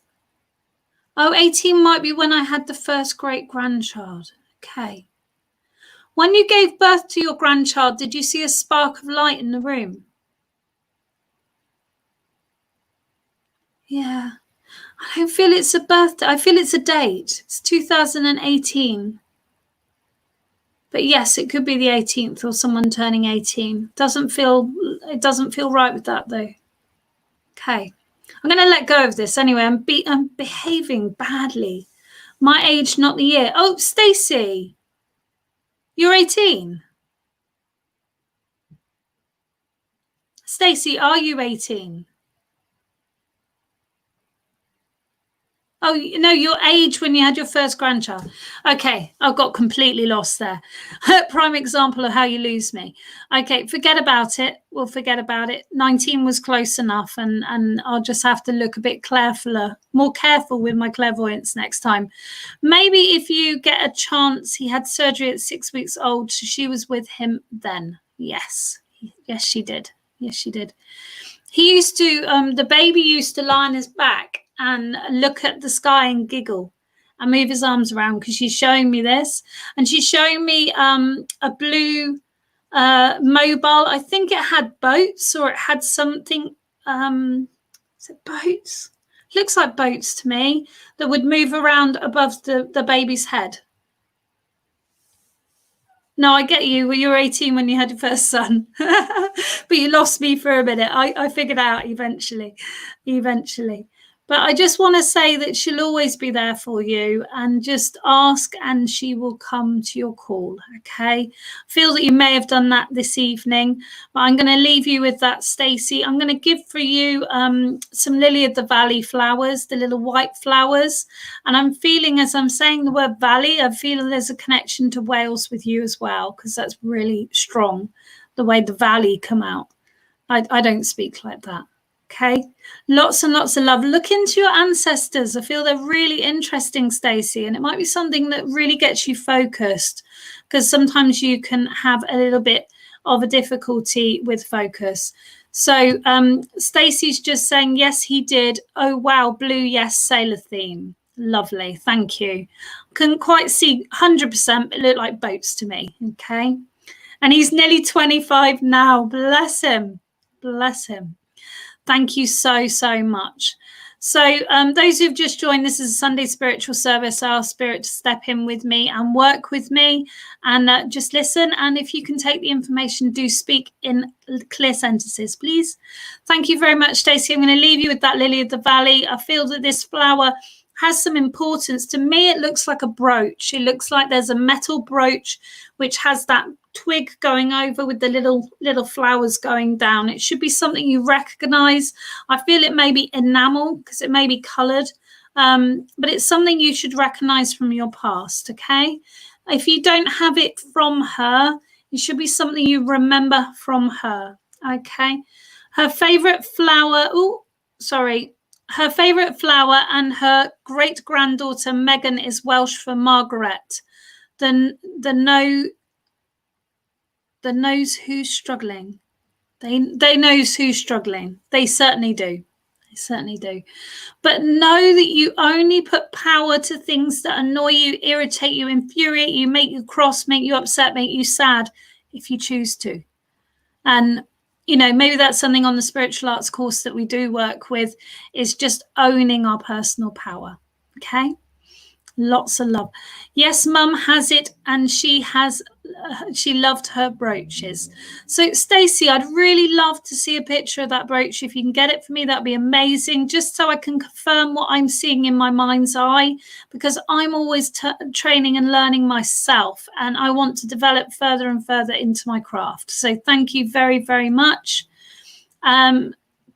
A: Oh, 18 might be when I had the first great-grandchild. Okay. When you gave birth to your grandchild, did you see a spark of light in the room? Yeah. I don't feel it's a birthday. I feel it's a date. It's 2018. But yes, it could be the 18th or someone turning 18. It doesn't feel right with that though. Okay. I'm going to let go of this anyway. I'm behaving badly. My age, not the year. Oh, Stacey, you're 18. Stacey, are you 18? Oh, no, your age when you had your first grandchild. Okay, I've got completely lost there. Prime example of how you lose me. Okay, forget about it. We'll forget about it. 19 was close enough, and I'll just have to look a bit more careful with my clairvoyance next time. Maybe if you get a chance, he had surgery at 6 weeks old, so she was with him then. Yes, she did. Yes, she did. He used to, the baby used to lie on his back and look at the sky and giggle and move his arms around, because she's showing me this. And she's showing me a blue mobile. I think it had boats, or it had something. Is it boats? Looks like boats to me, that would move around above the baby's head. No, I get you. Well, you were 18 when you had your first son, but you lost me for a minute. I figured out eventually. But I just want to say that she'll always be there for you, and just ask and she will come to your call. Okay. I feel that you may have done that this evening, but I'm going to leave you with that, Stacey. I'm going to give for you some lily of the valley flowers, the little white flowers. And I'm feeling, as I'm saying the word valley, I feel there's a connection to Wales with you as well, because that's really strong, the way the valley come out. I don't speak like that. Okay, lots and lots of love. Look into your ancestors. I feel they're really interesting, Stacey, and it might be something that really gets you focused, because sometimes you can have a little bit of a difficulty with focus. So Stacey's just saying, yes, he did. Oh, wow, blue, yes, sailor theme. Lovely, thank you. Couldn't quite see 100%, but it looked like boats to me, okay? And he's nearly 25 now. Bless him. Bless him. Thank you so, so much. So those who've just joined, this is a Sunday spiritual service. I ask Spirit to step in with me and work with me and just listen. And if you can take the information, do speak in clear sentences, please. Thank you very much, Stacey. I'm going to leave you with that lily of the valley. I feel that this flower has some importance. To me, it looks like a brooch. It looks like there's a metal brooch which has that twig going over with the little flowers going down. It should be something you recognize. I feel it may be enamel because it may be colored, but it's something you should recognize from your past. Okay, if you don't have it from her, it should be something you remember from her. Okay, her favorite flower, her favorite flower and her great granddaughter Megan is Welsh for Margaret. The knows who's struggling. They knows who's struggling. They certainly do. They certainly do. But know that you only put power to things that annoy you, irritate you, infuriate you, make you cross, make you upset, make you sad, if you choose to. And, you know, maybe that's something on the spiritual arts course that we do work with, is just owning our personal power. Okay? Lots of love. Yes, Mum has it, and she loved her brooches. So Stacey, I'd really love to see a picture of that brooch. If you can get it for me, that'd be amazing, just so I can confirm what I'm seeing in my mind's eye, because I'm always training and learning myself, and I want to develop further and further into my craft. So thank you very, very much.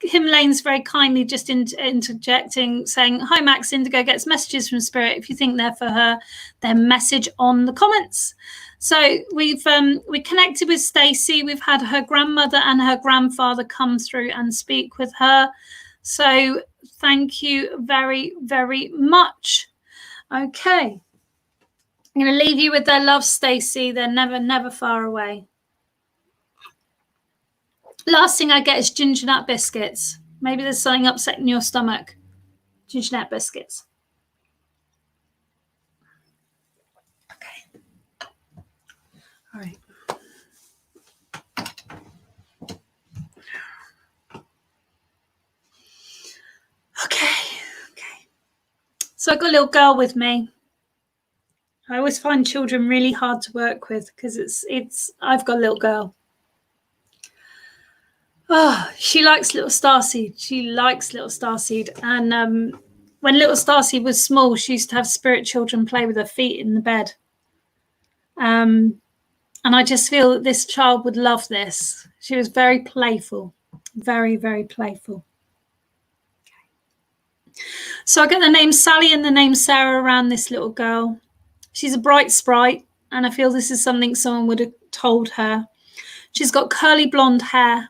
A: Himlane's very kindly just interjecting, saying, hi, Max, Indigo gets messages from Spirit. If you think they're for her, then message on the comments. So we connected with Stacey. We've had her grandmother and her grandfather come through and speak with her. So thank you very, very much. Okay. I'm going to leave you with their love, Stacey. They're never, never far away. Last thing I get is ginger nut biscuits. Maybe there's something upsetting your stomach. Ginger nut biscuits. Okay. All right. Okay. So I've got a little girl with me. I always find children really hard to work with because I've got a little girl. Oh, she likes little starseed. And when little starseed was small, she used to have spirit children play with her feet in the bed. And I just feel that this child would love this. She was very playful, very, very playful. So I get the name Sally and the name Sarah around this little girl. She's a bright sprite, and I feel this is something someone would have told her. She's got curly blonde hair.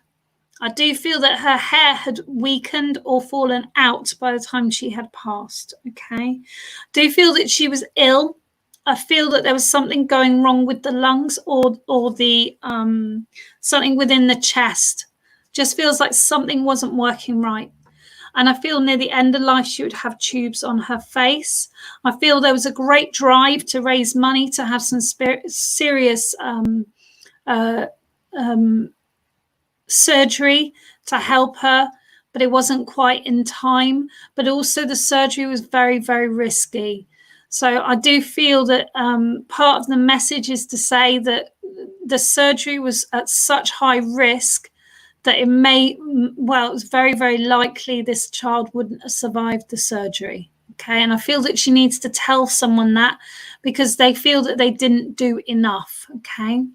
A: I do feel that her hair had weakened or fallen out by the time she had passed, okay? I do feel that she was ill. I feel that there was something going wrong with the lungs or the something within the chest. Just feels like something wasn't working right. And I feel near the end of life, she would have tubes on her face. I feel there was a great drive to raise money to have some serious surgery to help her, but it wasn't quite in time. But also the surgery was very, very risky. So I do feel that part of the message is to say that the surgery was at such high risk that it was very, very likely this child wouldn't have survived the surgery. Okay, and I feel that she needs to tell someone that because they feel that they didn't do enough. Okay.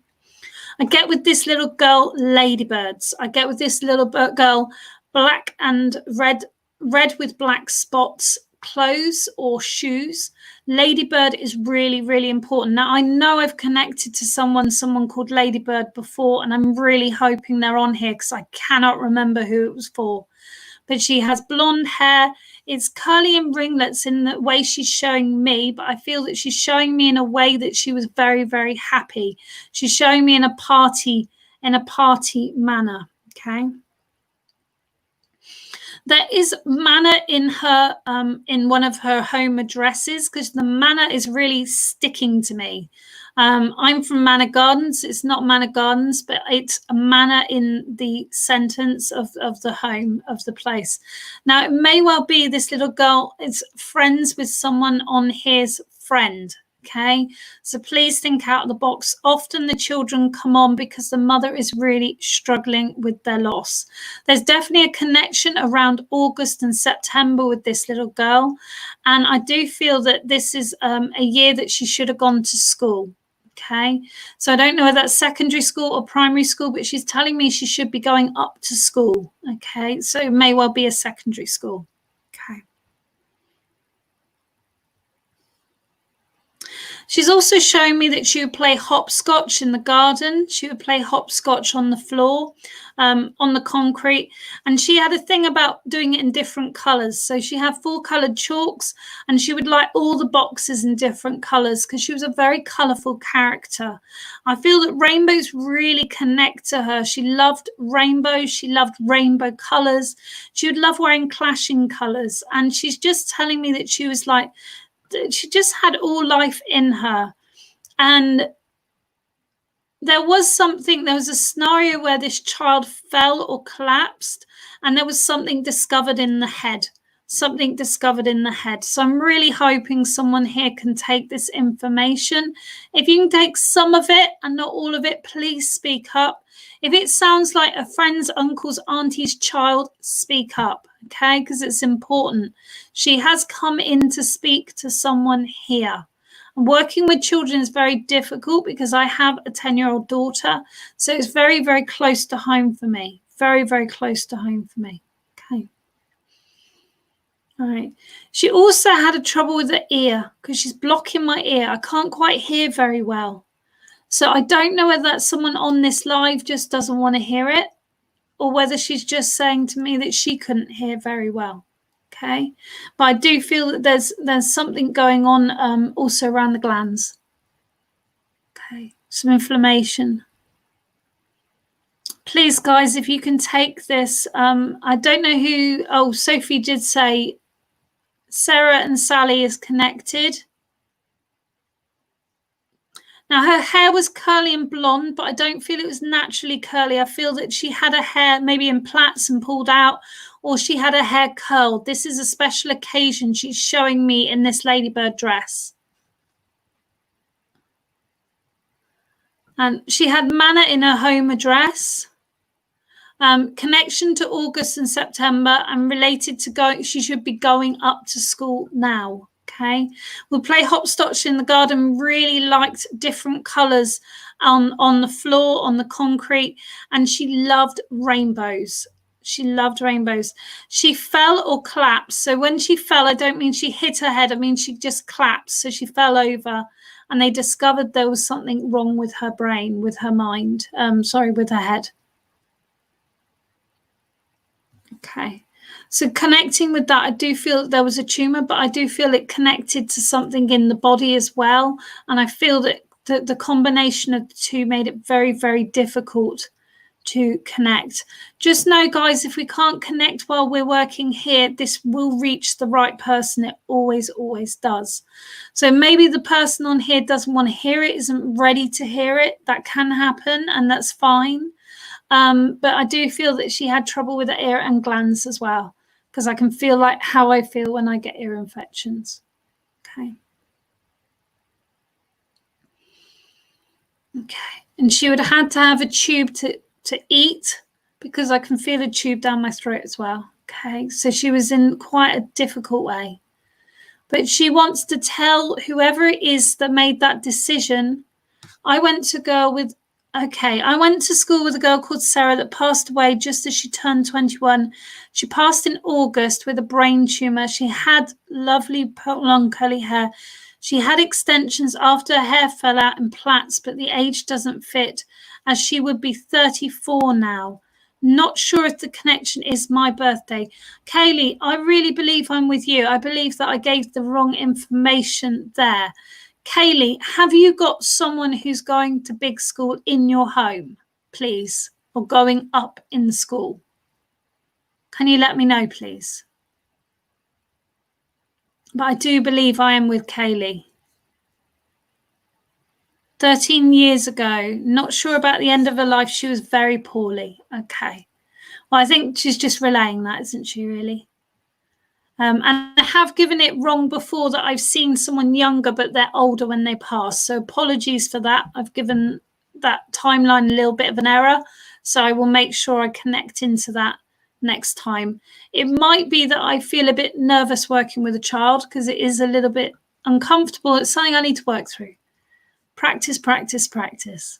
A: I get with this little girl, ladybirds. I get with this little girl, black and red with black spots, clothes or shoes. Ladybird is really, really important. Now, I know I've connected to someone called Ladybird before, and I'm really hoping they're on here because I cannot remember who it was for. But she has blonde hair. It's curly and ringlets in the way she's showing me, but I feel that she's showing me in a way that she was very, very happy. She's showing me in a party manner, okay? There is manna in her, in one of her home addresses, because the manna is really sticking to me. I'm from Manor Gardens. It's not Manor Gardens, but it's a manna in the sentence of the home, of the place. Now, it may well be this little girl is friends with someone on here's friend. Okay, so please think out of the box. Often the children come on because the mother is really struggling with their loss. There's definitely a connection around August and September with this little girl. And I do feel that this is a year that she should have gone to school. Okay, so I don't know whether that's secondary school or primary school, but she's telling me she should be going up to school. Okay, so it may well be a secondary school. Okay. She's also shown me that she would play hopscotch in the garden. She would play hopscotch on the floor, on the concrete. And she had a thing about doing it in different colours. So she had 4 coloured chalks, and she would light all the boxes in different colours because she was a very colourful character. I feel that rainbows really connect to her. She loved rainbows. She loved rainbow colours. She would love wearing clashing colours. And she's just telling me that she was like, she just had all life in her. And there was a scenario where this child fell or collapsed, and there was something discovered in the head. So I'm really hoping someone here can take this information. If you can take some of it and not all of it, please speak up. If it sounds like a friend's, uncle's, auntie's child, speak up, okay? Because it's important. She has come in to speak to someone here. And working with children is very difficult because I have a 10-year-old daughter. So it's very, very close to home for me. Very, very close to home for me. Okay. All right. She also had a trouble with her ear because she's blocking my ear. I can't quite hear very well. So I don't know whether that's someone on this live just doesn't want to hear it, or whether she's just saying to me that she couldn't hear very well. Okay. But I do feel that there's something going on also around the glands. Okay. Some inflammation. Please, guys, if you can take this. I don't know who. Oh, Sophie did say Sarah and Sally is connected. Now, her hair was curly and blonde, but I don't feel it was naturally curly. I feel that she had her hair maybe in plaits and pulled out, or she had her hair curled. This is a special occasion she's showing me in this ladybird dress. And she had manna in her home address. Connection to August and September, and related to going, she should be going up to school now. Okay, we'll play hopscotch in the garden. Really liked different colours on the floor, on the concrete, and she loved rainbows. She loved rainbows. She fell or collapsed. So when she fell, I don't mean she hit her head. I mean she just collapsed. So she fell over, and they discovered there was something wrong with her brain, with her mind. With her head. Okay. So connecting with that, I do feel that there was a tumour, but I do feel it connected to something in the body as well. And I feel that the combination of the two made it very, very difficult to connect. Just know, guys, if we can't connect while we're working here, this will reach the right person. It always, always does. So maybe the person on here doesn't want to hear it, isn't ready to hear it. That can happen, and that's fine. But I do feel that she had trouble with her ear and glands as well, because I can feel like how I feel when I get ear infections. Okay. Okay. And she would have had to have a tube to eat, because I can feel a tube down my throat as well. Okay. So she was in quite a difficult way. But she wants to tell whoever it is that made that decision. I went to school with a girl called Sarah that passed away just as she turned 21. She passed in August with a brain tumour. She had lovely long curly hair. She had extensions after her hair fell out in plaits, but the age doesn't fit, as she would be 34 now. Not sure if the connection is my birthday. Kaylee, I really believe I'm with you. I believe that I gave the wrong information there. Kaylee, have you got someone who's going to big school in your home, please, or going up in school? Can you let me know, please? But I do believe I am with Kaylee. 13 years ago, not sure about the end of her life. She was very poorly. Okay. Well, I think she's just relaying that, isn't she, really? And I have given it wrong before, that I've seen someone younger, but they're older when they pass. So apologies for that. I've given that timeline a little bit of an error. So I will make sure I connect into that next time. It might be that I feel a bit nervous working with a child because it is a little bit uncomfortable. It's something I need to work through. Practice, practice, practice.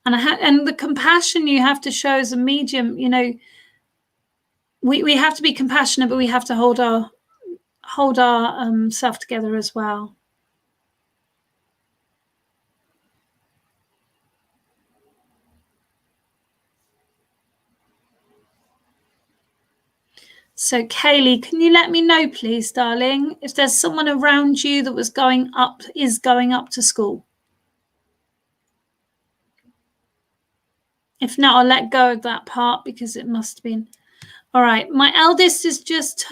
A: And the compassion you have to show as a medium, you know, we have to be compassionate, but we have to hold our self together as well. So Kaylee, can you let me know, please, darling, if there's someone around you that is going up to school? If not, I'll let go of that part because it must have been. All right. My eldest is just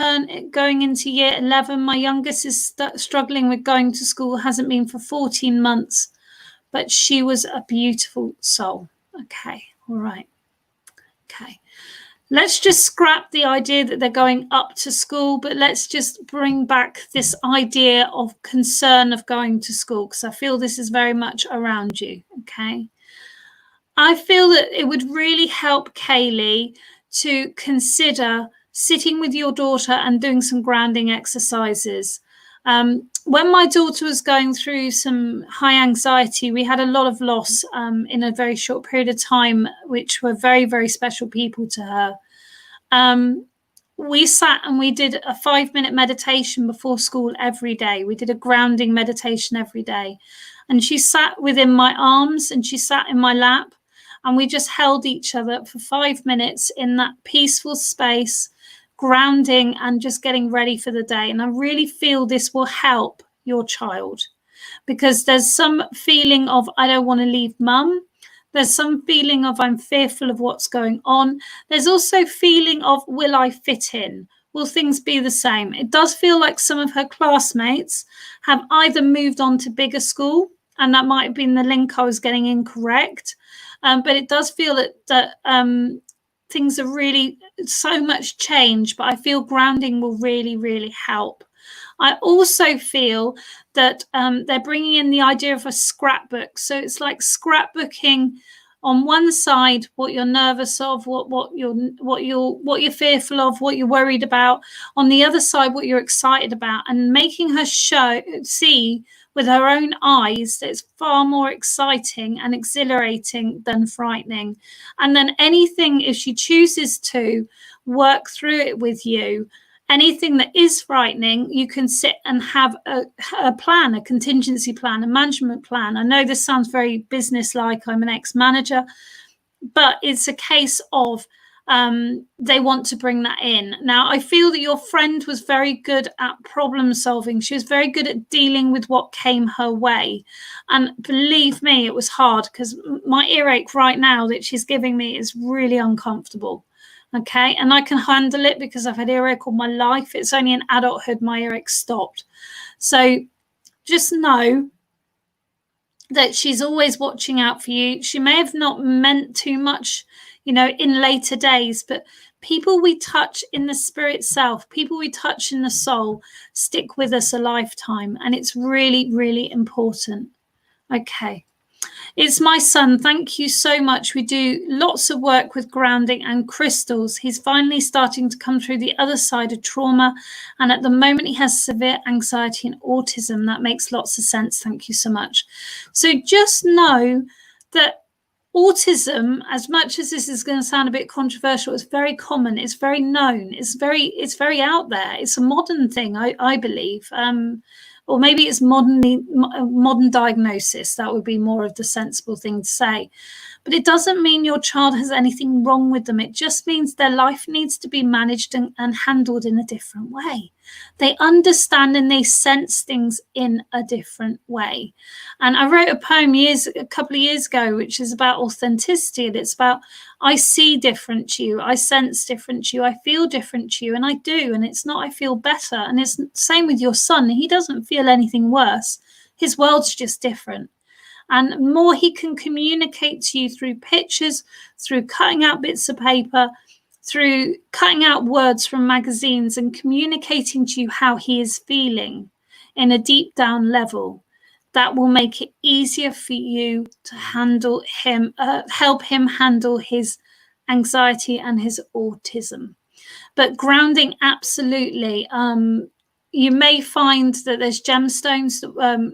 A: going into year 11. My youngest is struggling with going to school, hasn't been for 14 months, but she was a beautiful soul. Okay. All right. Okay. Let's just scrap the idea that they're going up to school, but let's just bring back this idea of concern of going to school, because I feel this is very much around you. Okay. I feel that it would really help Kaylee to consider sitting with your daughter and doing some grounding exercises. When my daughter was going through some high anxiety, we had a lot of loss in a very short period of time, which were very, very special people to her. We sat and we did a 5-minute meditation before school every day. We did a grounding meditation every day. And she sat within my arms and she sat in my lap. And we just held each other for 5 minutes in that peaceful space, grounding and just getting ready for the day. And I really feel this will help your child, because there's some feeling of, I don't want to leave mum. There's some feeling of, I'm fearful of what's going on. There's also feeling of, will I fit in? Will things be the same? It does feel like some of her classmates have either moved on to bigger school, and that might have been the link I was getting incorrect. But it does feel that things are really so much change, but I feel grounding will really, really help. I also feel that they're bringing in the idea of a scrapbook. So it's like scrapbooking on one side what you're nervous of, what you're fearful of, what you're worried about. On the other side, what you're excited about, and making her see with her own eyes that it's far more exciting and exhilarating than frightening. And then anything, if she chooses to work through it with you, anything that is frightening, you can sit and have a plan, a contingency plan, a management plan. I know this sounds very business-like. I'm an ex-manager, but it's a case of they want to bring that in. Now, I feel that your friend was very good at problem solving. She was very good at dealing with what came her way. And believe me, it was hard, because my earache right now that she's giving me is really uncomfortable. Okay, and I can handle it because I've had earache all my life. It's only in adulthood my earache stopped. So just know that she's always watching out for you. She may have not meant too much, you know, in later days, but people we touch in the spirit self, people we touch in the soul, stick with us a lifetime. And it's really, really important. Okay. It's my son. Thank you so much. We do lots of work with grounding and crystals. He's finally starting to come through the other side of trauma. And at the moment, he has severe anxiety and autism. That makes lots of sense. Thank you so much. So just know that autism, as much as this is going to sound a bit controversial, is very common. It's very known. It's very out there. It's a modern thing, I believe. Or maybe it's modern diagnosis. That would be more of the sensible thing to say. But it doesn't mean your child has anything wrong with them. It just means their life needs to be managed and handled in a different way. They understand and they sense things in a different way. And I wrote a poem a couple of years ago, which is about authenticity. And it's about, I see different to you, I sense different to you, I feel different to you, and I do. And it's not I feel better. And it's the same with your son. He doesn't feel anything worse. His world's just different. And more he can communicate to you through pictures, through cutting out bits of paper, through cutting out words from magazines and communicating to you how he is feeling in a deep down level, that will make it easier for you to handle him, help him handle his anxiety and his autism. But grounding, absolutely. You may find that there's gemstones,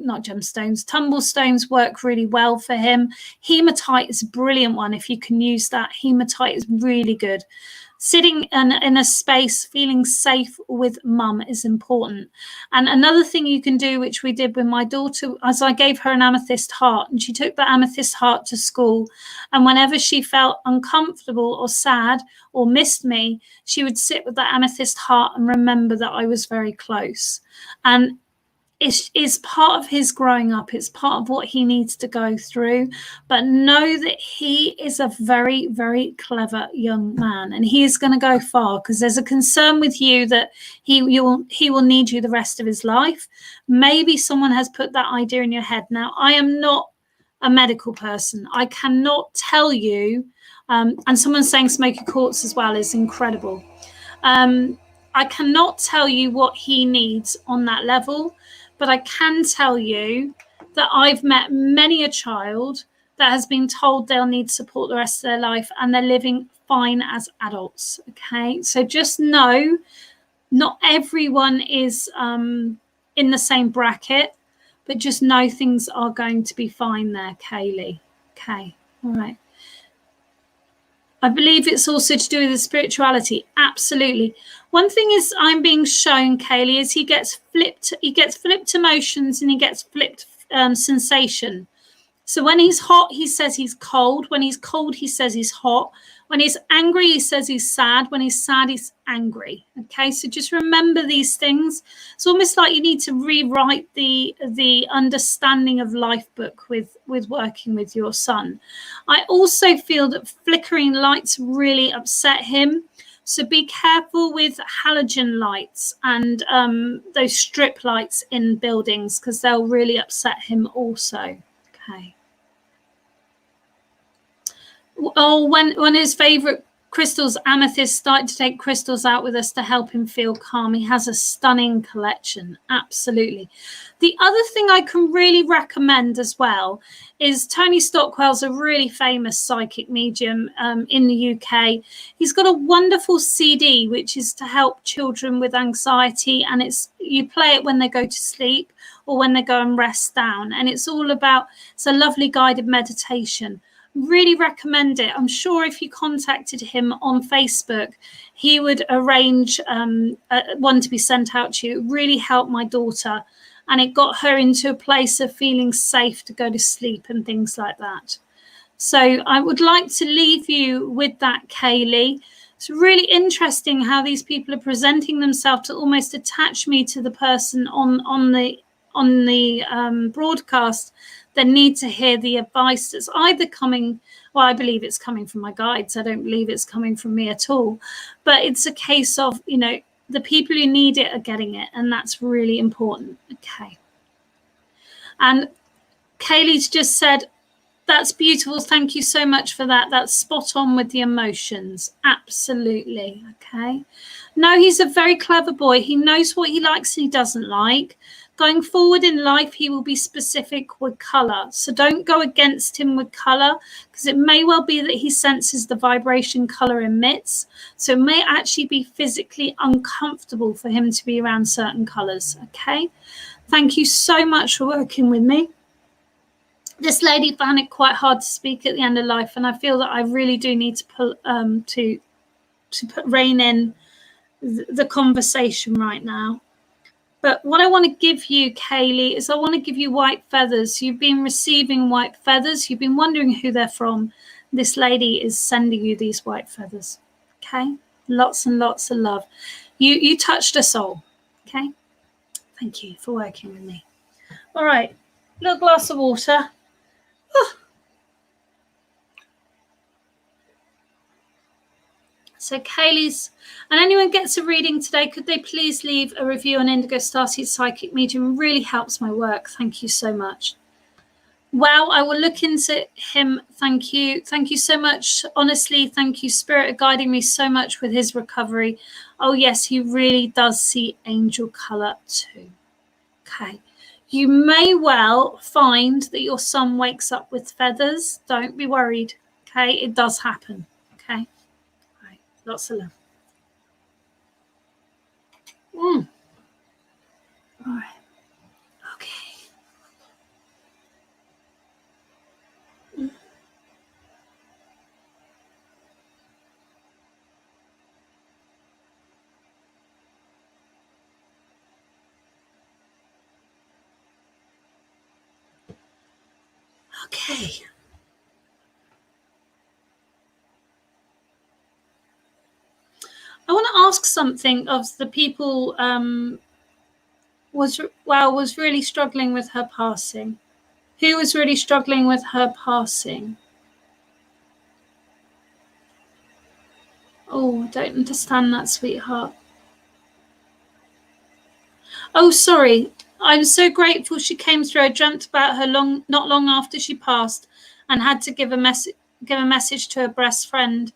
A: not gemstones, tumble stones work really well for him. Hematite is a brilliant one if you can use that. Hematite is really good. Sitting in a space, feeling safe with mum is important. And another thing you can do, which we did with my daughter, as I gave her an amethyst heart, and she took the amethyst heart to school. And whenever she felt uncomfortable or sad or missed me, she would sit with that amethyst heart and remember that I was very close. And it's part of his growing up. It's part of what he needs to go through. But know that he is a very, very clever young man, and he is going to go far, because there's a concern with you that he will need you the rest of his life. Maybe someone has put that idea in your head. Now, I am not a medical person. I cannot tell you, and someone saying smoky quartz as well is incredible. I cannot tell you what he needs on that level, but I can tell you that I've met many a child that has been told they'll need support the rest of their life, and they're living fine as adults. Okay, so just know not everyone is in the same bracket, but just know things are going to be fine there, Kaylee. Okay, all right. I believe it's also to do with the spirituality. Absolutely. One thing is I'm being shown, Kaylee, is he gets flipped emotions and he gets flipped sensation. So when he's hot, he says he's cold. When he's cold, he says he's hot. When he's angry, he says he's sad. When he's sad, he's angry. Okay, so just remember these things. It's almost like you need to rewrite the understanding of life book with working with your son. I also feel that flickering lights really upset him. So be careful with halogen lights and those strip lights in buildings, because they'll really upset him also. Okay. Oh, when his favorite crystals, amethyst, started to take crystals out with us to help him feel calm. He has a stunning collection. Absolutely. The other thing I can really recommend as well is Tony Stockwell's a really famous psychic medium in the UK. He's got a wonderful CD which is to help children with anxiety, and you play it when they go to sleep or when they go and rest down, and it's a lovely guided meditation. Really recommend it. I'm sure if you contacted him on Facebook, he would arrange one to be sent out to you. It really helped my daughter, and it got her into a place of feeling safe to go to sleep and things like that. So I would like to leave you with that, Kaylee. It's really interesting how these people are presenting themselves to almost attach me to the person on the broadcast. They need to hear the advice that's either coming, well, I believe it's coming from my guides. I don't believe it's coming from me at all. But it's a case of, the people who need it are getting it, and that's really important. Okay. And Kaylee's just said, that's beautiful. Thank you so much for that. That's spot on with the emotions. Absolutely. Okay. No, he's a very clever boy. He knows what he likes and he doesn't like. Going forward in life, he will be specific with colour. So don't go against him with colour, because it may well be that he senses the vibration colour emits. So it may actually be physically uncomfortable for him to be around certain colours. Okay. Thank you so much for working with me. This lady found it quite hard to speak at the end of life, and I feel that I really do need to rein in the conversation right now. But what I want to give you, Kaylee, is I want to give you white feathers. You've been receiving white feathers. You've been wondering who they're from. This lady is sending you these white feathers. Okay? Lots and lots of love. You touched a soul. Okay. Thank you for working with me. All right. Little glass of water. Oh. So Kaylee's, and anyone gets a reading today, could they please leave a review on Indigo Starseed Psychic Medium? It really helps my work. Thank you so much. Wow, I will look into him. Thank you. Thank you so much. Honestly, thank you, Spirit, guiding me so much with his recovery. Oh, yes, he really does see angel colour too. Okay. You may well find that your son wakes up with feathers. Don't be worried. Okay. It does happen. Okay. All right. Lots of love. All right. Okay. Okay. I want to ask something of the people was really struggling with her passing. Who was really struggling with her passing? Oh, I don't understand that, sweetheart. Oh, sorry. I'm so grateful she came through. I dreamt about her not long after she passed, and had to give a message to her best friend.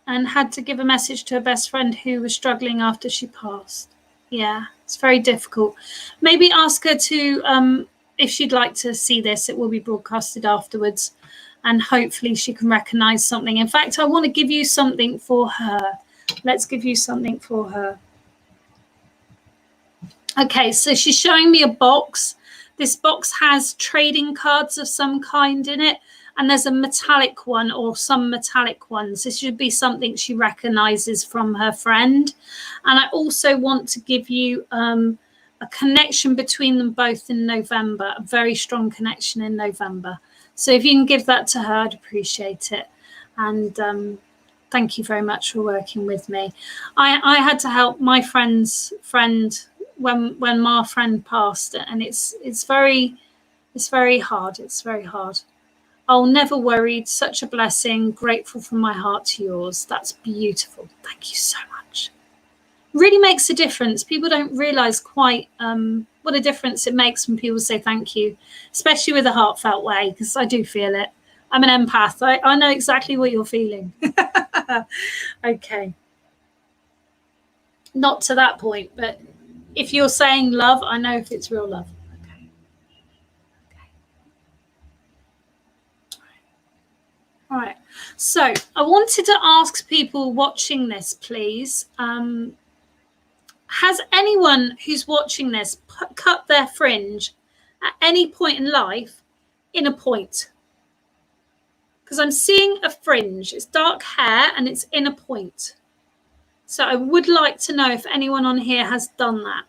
A: And had to give a message to her best friend who was struggling after she passed. Yeah, it's very difficult. Maybe ask her to, if she'd like to see this, it will be broadcasted afterwards, and hopefully she can recognize something. In fact, I want to give you something for her. Let's give you something for her. Okay, so she's showing me a box. This box has trading cards of some kind in it, and there's a metallic one or some metallic ones. This should be something she recognizes from her friend. And I also want to give you a connection between them both in November, a very strong connection in November. So if you can give that to her, I'd appreciate it. And thank you very much for working with me. I had to help my friend's friend when my friend passed, and it's very hard. It's very hard. Oh, never worried. Such a blessing. Grateful from my heart to yours. That's beautiful. Thank you so much. Really makes a difference. People don't realize quite what a difference it makes when people say thank you, especially with a heartfelt way, because I do feel it. I'm an empath. I know exactly what you're feeling. Okay. Not to that point, but if you're saying love, I know if it's real love. Okay. All right. So I wanted to ask people watching this, please. Has anyone who's watching this cut their fringe at any point in life in a point? Because I'm seeing a fringe. It's dark hair and it's in a point. So I would like to know if anyone on here has done that.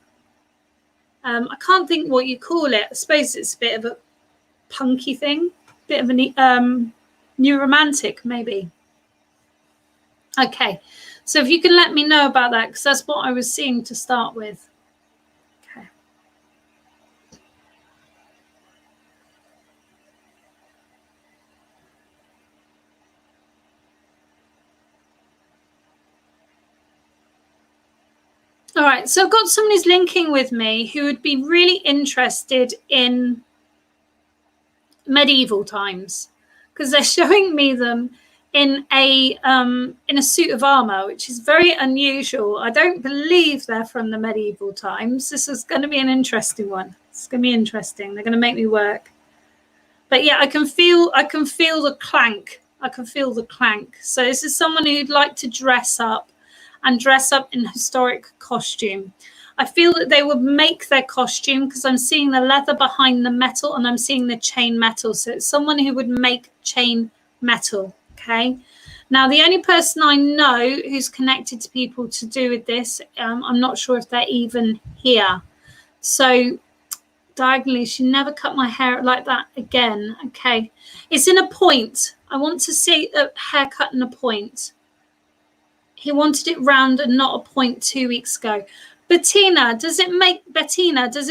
A: I can't think what you call it. I suppose it's a bit of a punky thing, a bit of a new romantic, maybe. Okay, so if you can let me know about that, because that's what I was seeing to start with. Okay. All right, so I've got someone who's linking with me who would be really interested in medieval times, because they're showing me them in a suit of armor, which is very unusual. I don't believe they're from the medieval times. This is going to be an interesting one. It's going to be interesting. They're going to make me work. But yeah, I can feel the clank. I can feel the clank. So this is someone who'd like to dress up in historic costume. I feel that they would make their costume, because I'm seeing the leather behind the metal and I'm seeing the chain metal. So it's someone who would make chain metal. Okay. Now, the only person I know who's connected to people to do with this, I'm not sure if they're even here. So diagonally, she never cut my hair like that again. Okay. It's in a point. I want to see a haircut in a point. He wanted it round and not a point 2 weeks ago. Bettina, does it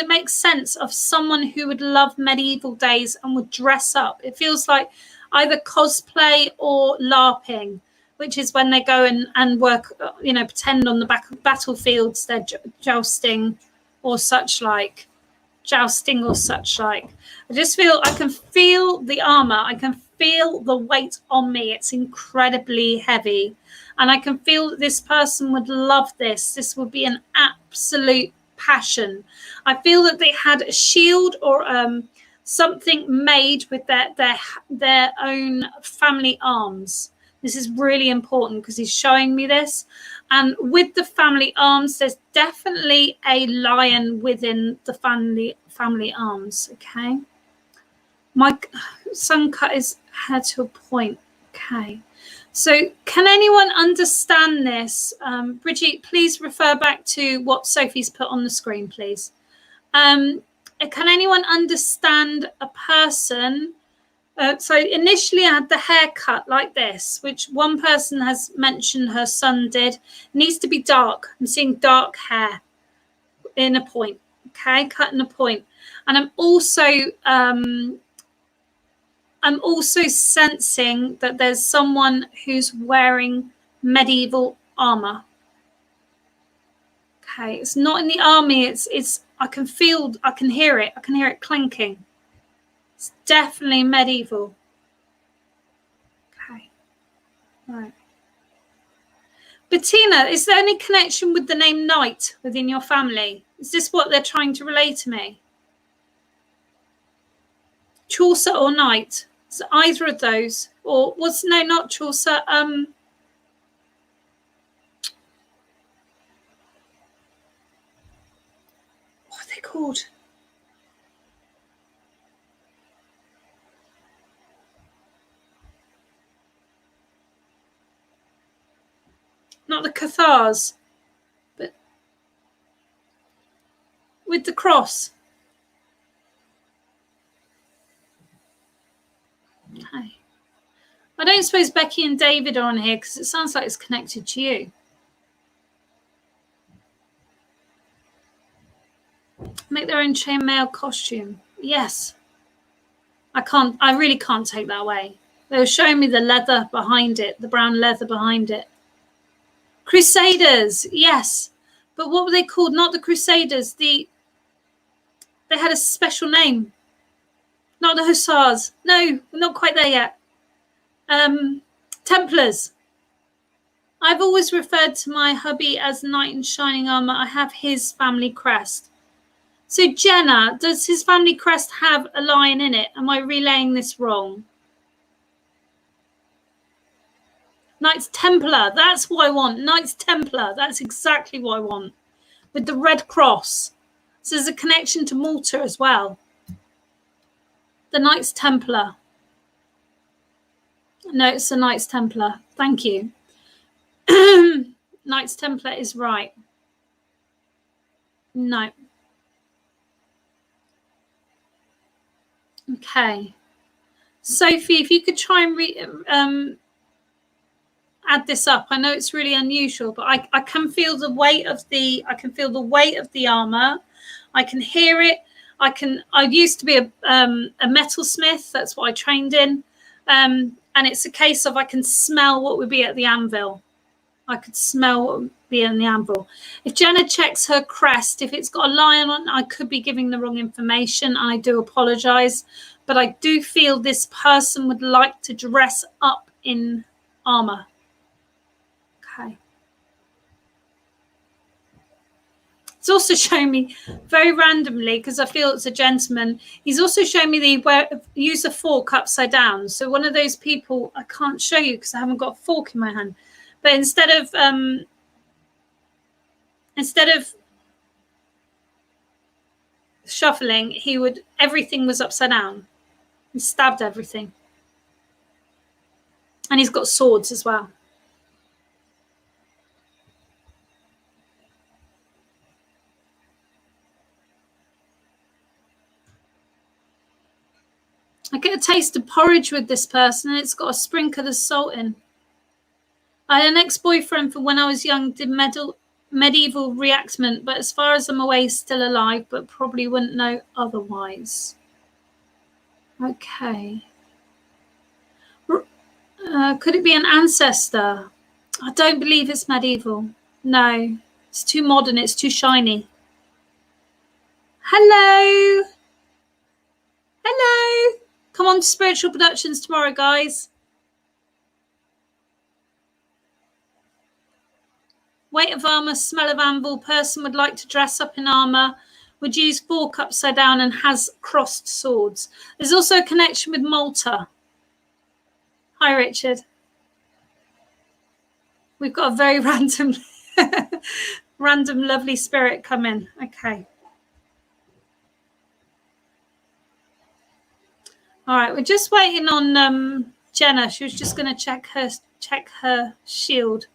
A: make sense of someone who would love medieval days and would dress up? It feels like either cosplay or LARPing, which is when they go and work, pretend on the back of battlefields, they're jousting or such like. I just feel, I can feel the armor. I can feel the weight on me. It's incredibly heavy. And I can feel that this person would love this. This would be an absolute passion. I feel that they had a shield or something made with their own family arms. This is really important because he's showing me this. And with the family arms, there's definitely a lion within the family arms. Okay. My son cut his hair to a point. Okay. So can anyone understand this? Bridget, please refer back to what Sophie's put on the screen, please. Can anyone understand a person? So initially I had the haircut like this, which one person has mentioned her son did. It needs to be dark. I'm seeing dark hair in a point. Okay, cut in a point. And I'm also sensing that there's someone who's wearing medieval armor. Okay, it's not in the army. It's I can hear it. I can hear it clinking. It's definitely medieval. Okay, right. Bettina, is there any connection with the name Knight within your family? Is this what they're trying to relay to me? Chaucer or Knight? Is it either of those? Or no, not Chaucer. What are they called? Not the Cathars, but with the cross. Okay. I don't suppose Becky and David are on here because it sounds like it's connected to you. Make their own chainmail costume. Yes. I really can't take that away. They were showing me the leather behind it, the brown leather behind it. Crusaders, yes. But what were they called? Not the Crusaders. They had a special name. Not the Hussars. No, we're not quite there yet. Templars. I've always referred to my hubby as Knight in Shining Armour. I have his family crest. So Jenna, does his family crest have a lion in it? Am I relaying this wrong? Knights Templar, that's what I want. Knights Templar, that's exactly what I want. With the red cross. So there's a connection to Malta as well. The Knights Templar. No, it's the Knights Templar. Thank you. Knights Templar is right. No. Okay. Sophie, if you could try and add this up. I know it's really unusual, but I can feel the weight of the armor. I can hear it. I used to be a metalsmith. That's what I trained in. And it's a case of I can smell what would be at the anvil. I could smell what would be in the anvil. If Jenna checks her crest, if it's got a lion on, I could be giving the wrong information. I do apologize, but I do feel this person would like to dress up in armor. Okay. It's also showing me very randomly, because I feel it's a gentleman. He's also showing me the use a fork upside down. So one of those people, I can't show you because I haven't got a fork in my hand. But instead of shuffling, everything was upside down. He stabbed everything. And he's got swords as well. I get a taste of porridge with this person, and it's got a sprinkle of salt in. I had an ex-boyfriend from when I was young, did medieval reenactment, but as far as I'm aware, he's still alive, but probably wouldn't know otherwise. Okay. Could it be an ancestor? I don't believe it's medieval. No, it's too modern. It's too shiny. Hello. Hello. Come on to Spiritual Productions tomorrow, guys. Weight of armour, smell of anvil. Person would like to dress up in armour. Would use fork upside down and has crossed swords. There's also a connection with Malta. Hi, Richard. We've got a very random, lovely spirit come in. Okay. All right, we're just waiting on Jenna. She was just going to check her shield,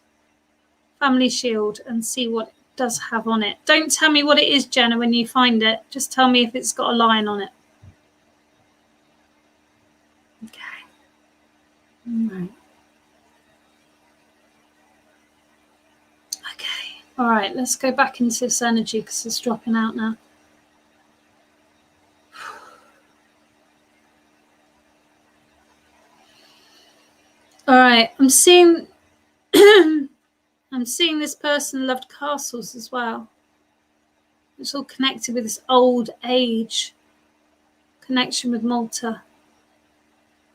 A: family shield, and see what it does have on it. Don't tell me what it is, Jenna, when you find it. Just tell me if it's got a lion on it. Okay. All right. Okay. All right, let's go back into this energy because it's dropping out now. All right, I'm seeing this person loved castles as well. It's all connected with this old age connection with Malta.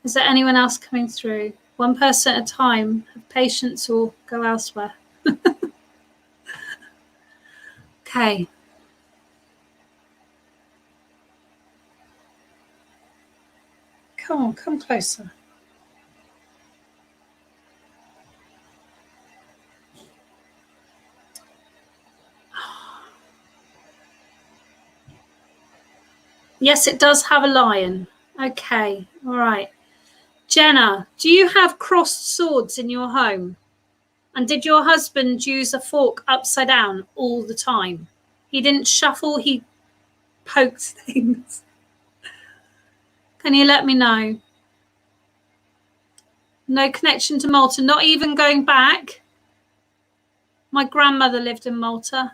A: Is there anyone else coming through? One person at a time. Have patience or go elsewhere. Okay. Come on, come closer. Yes, it does have a lion. Okay, all right. Jenna, do you have crossed swords in your home? And did your husband use a fork upside down all the time? He didn't shuffle, he poked things. Can you let me know? No connection to Malta, not even going back. My grandmother lived in Malta.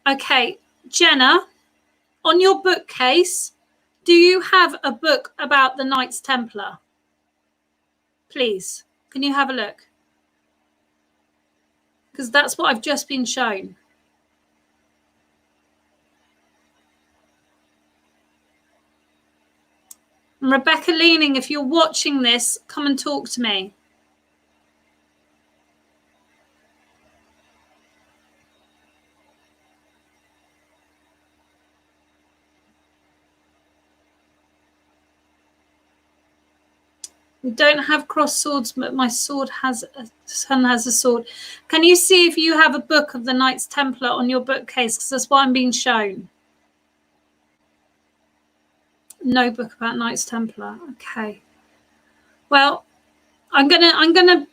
A: Okay, Jenna, on your bookcase, do you have a book about the Knights Templar? Please, can you have a look? Because that's what I've just been shown. And Rebecca Leaning, if you're watching this, come and talk to me. We don't have cross swords, but my son has a sword. Can you see if you have a book of the Knights Templar on your bookcase? Because that's what I'm being shown. No book about Knights Templar. Okay. Well, I'm gonna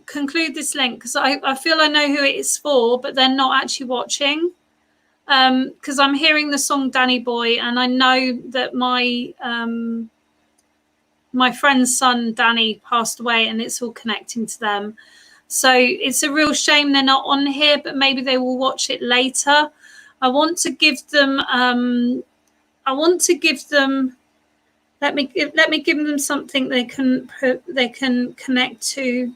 A: conclude this link because I feel I know who it is for, but they're not actually watching. Because I'm hearing the song Danny Boy, and I know that my friend's son Danny passed away, and it's all connecting to them. So it's a real shame they're not on here, but maybe they will watch it later. I want to give them. Let me give them something they can connect to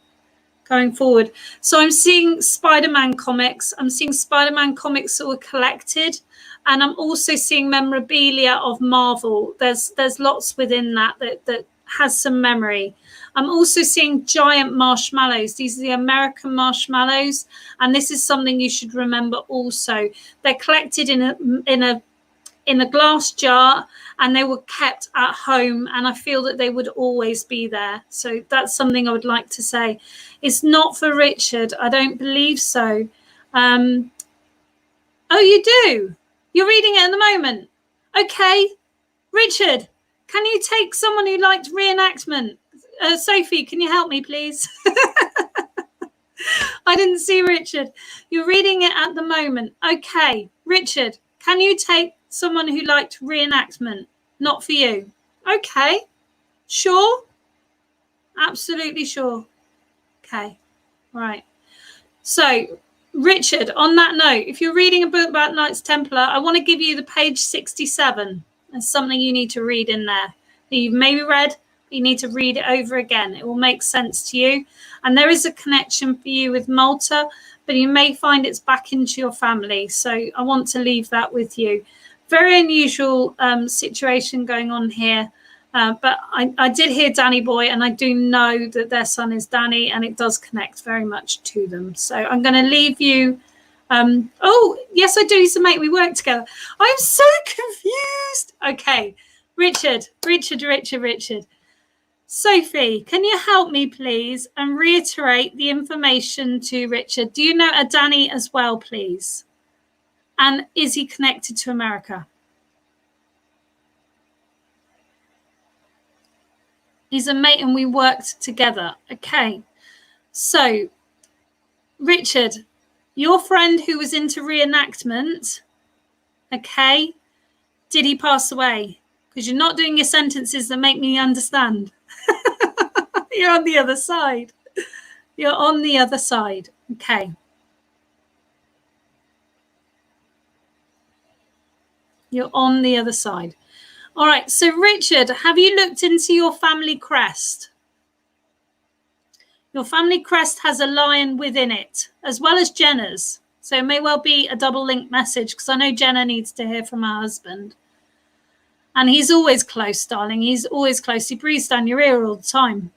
A: going forward. So I'm seeing Spider-Man comics. I'm seeing Spider-Man comics that were collected, and I'm also seeing memorabilia of Marvel. There's lots within that has some memory. I'm also seeing giant marshmallows. These are the American marshmallows, and this is something you should remember also. They're collected in a glass jar, and they were kept at home, and I feel that they would always be there. So that's something I would like to say. It's not for Richard. I don't believe so. Oh, you do? You're reading it at the moment? Okay. Richard, can you take someone who liked reenactment? Sophie, can you help me, please? I didn't see Richard. You're reading it at the moment. Okay. Richard, can you take someone who liked reenactment? Not for you. Okay. Sure. Absolutely sure. Okay. Right. So, Richard, on that note, if you're reading a book about Knights Templar, I want to give you the page 67. There's something you need to read in there that you've maybe read, but you need to read it over again. It will make sense to you. And there is a connection for you with Malta, but you may find it's back into your family. So I want to leave that with you. Very unusual situation going on here. But I did hear Danny Boy, and I do know that their son is Danny, and it does connect very much to them. So I'm going to leave you. Oh, yes, I do. He's a mate. We work together. I'm so confused. Okay. Richard. Sophie, can you help me, please, and reiterate the information to Richard? Do you know a Danny as well, please? And is he connected to America? He's a mate and we worked together. Okay. So, Richard, your friend who was into reenactment, okay, did he pass away? Because you're not doing your sentences that make me understand. You're on the other side. You're on the other side. Okay. You're on the other side. All right. So, Richard, have you looked into your family crest? Your family crest has a lion within it, as well as Jenna's. So it may well be a double link message, because I know Jenna needs to hear from her husband. And he's always close, darling. He's always close. He breathes down your ear all the time.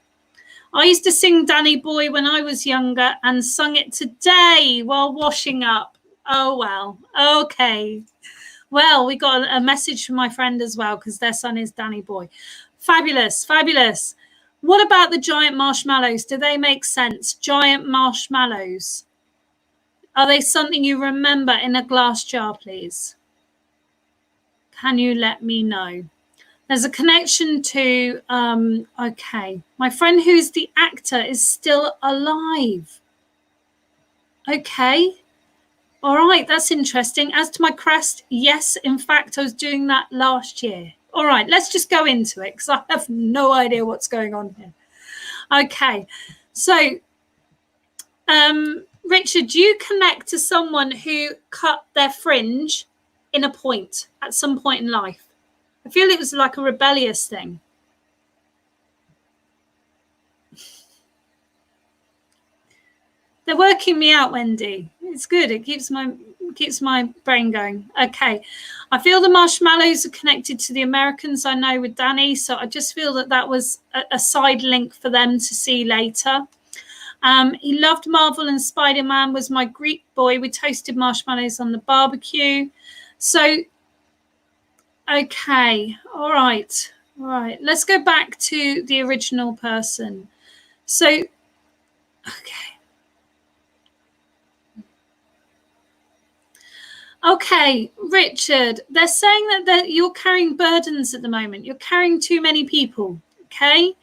A: I used to sing Danny Boy when I was younger and sung it today while washing up. Oh, well. Okay. Well, we got a message from my friend as well, because their son is Danny Boy. Fabulous, fabulous. What about the giant marshmallows? Do they make sense? Giant marshmallows. Are they something you remember in a glass jar, please? Can you let me know? There's a connection to, okay. My friend who's the actor is still alive. Okay. All right, that's interesting. As to my crest, yes, in fact, I was doing that last year. All right, let's just go into it, because I have no idea what's going on here. Okay, so, Richard, you connect to someone who cut their fringe in a point at some point in life. I feel it was like a rebellious thing. They're working me out, Wendy. It's good. It keeps my brain going. Okay. I feel the marshmallows are connected to the Americans, I know, with Danny. So I just feel that was a side link for them to see later. He loved Marvel and Spider-Man, was my Greek boy. We toasted marshmallows on the barbecue. So, okay. All right. All right. Let's go back to the original person. So, okay. Okay, Richard, they're saying that you're carrying burdens at the moment. You're carrying too many people, okay?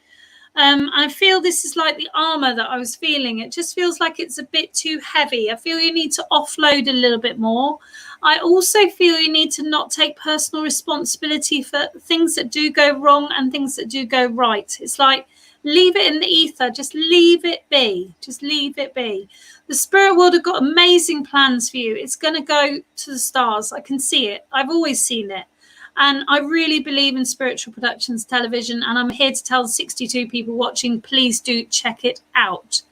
A: I feel this is like the armor that I was feeling. It just feels like it's a bit too heavy. I feel you need to offload a little bit more. I also feel you need to not take personal responsibility for things that do go wrong and things that do go right. It's like, leave it in the ether. Just leave it be. Just leave it be. The spirit world have got amazing plans for you. It's going to go to the stars. I can see it. I've always seen it. And I really believe in Spiritual Productions television. And I'm here to tell the 62 people watching, please do check it out.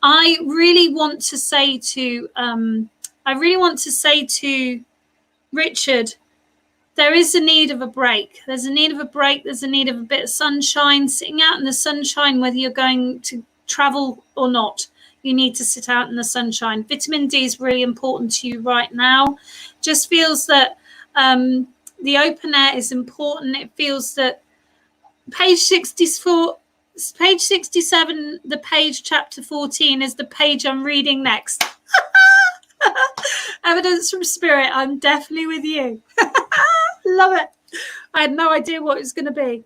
A: I really want to say to Richard, there is a need of a break. There's a need of a break. There's a need of a bit of sunshine. Sitting out in the sunshine, whether you're going to travel or not, you need to sit out in the sunshine. Vitamin D is really important to you right now. Just feels that the open air is important. It feels that page 64, page 67, the page chapter 14 is the page I'm reading next. Evidence from spirit. I'm definitely with you. Love it. I had no idea what it was going to be.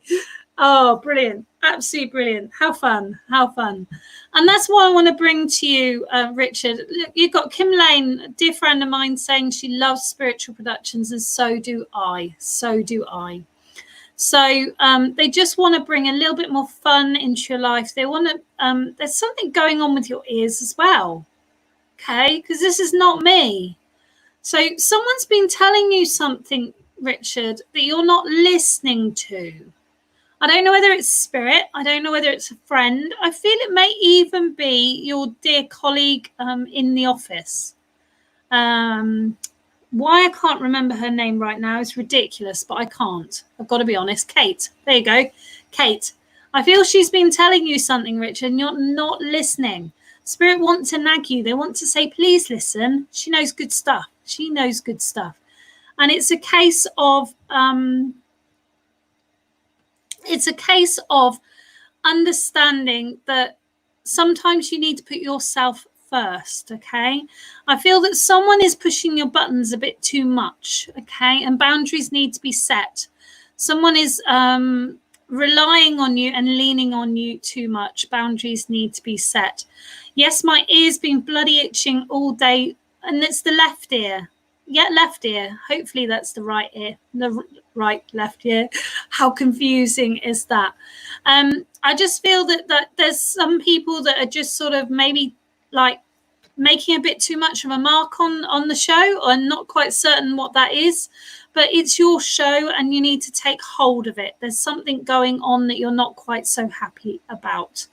A: Oh, brilliant. Absolutely brilliant. How fun. How fun. And that's what I want to bring to you, Richard. Look, you've got Kim Lane, a dear friend of mine, saying she loves spiritual productions, and so do I. So do I. So they just want to bring a little bit more fun into your life. They want to, there's something going on with your ears as well. Okay. Because this is not me. So someone's been telling you something, Richard, that you're not listening to. I don't know whether it's spirit. I don't know whether it's a friend. I feel it may even be your dear colleague in the office. Why I can't remember her name right now is ridiculous, but I can't. I've got to be honest. Kate. There you go. Kate. I feel she's been telling you something, Richard, and you're not listening. Spirit want to nag you. They want to say, please listen. She knows good stuff. She knows good stuff. And it's a case of understanding that sometimes you need to put yourself first. Okay. I feel that someone is pushing your buttons a bit too much. Okay. And boundaries need to be set. Someone is relying on you and leaning on you too much. Boundaries need to be set. Yes, my ear's been bloody itching all day, and it's the left ear. Yeah, left ear. Hopefully that's the right ear. The right left ear. How confusing is that? I just feel that there's some people that are just sort of maybe like making a bit too much of a mark on the show, or not quite certain what that is. But it's your show and you need to take hold of it. There's something going on that you're not quite so happy about.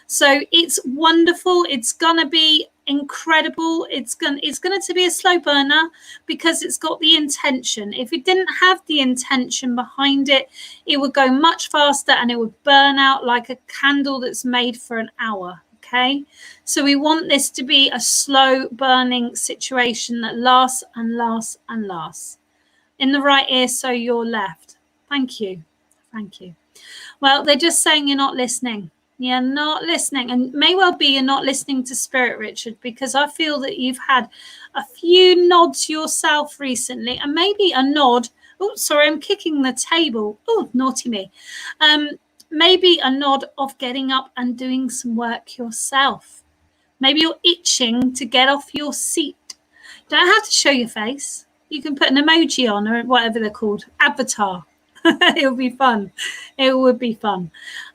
A: So it's wonderful. It's going to be incredible. It's going to be a slow burner because it's got the intention. If it didn't have the intention behind it, it would go much faster and it would burn out like a candle that's made for an hour. Okay, so we want this to be a slow burning situation that lasts and lasts and lasts. In the right ear, so your left. Thank you. Thank you. Well, they're just saying you're not listening. You're not listening, and may well be you're not listening to spirit, Richard, because I feel that you've had a few nods yourself recently, and maybe a nod. Oh, sorry, I'm kicking the table. Oh, naughty me. Maybe a nod of getting up and doing some work yourself. Maybe you're itching to get off your seat. Don't have to show your face. You can put an emoji on, or whatever they're called, avatar. It would be fun. It would be fun.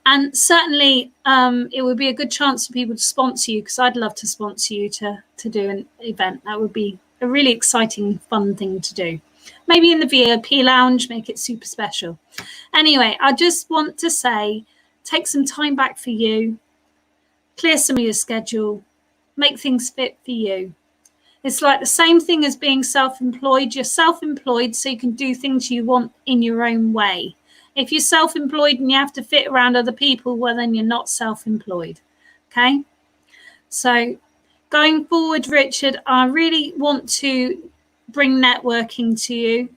A: And certainly it would be a good chance for people to sponsor you, because I'd love to sponsor you to do an event. That would be a really exciting, fun thing to do. Maybe in the VIP lounge, make it super special. Anyway, I just want to say, take some time back for you, clear some of your schedule, make things fit for you. It's like the same thing as being self-employed. You're self-employed so you can do things you want in your own way. If you're self-employed and you have to fit around other people, well, then you're not self-employed. Okay? So going forward, Richard, I really want to bring networking to you.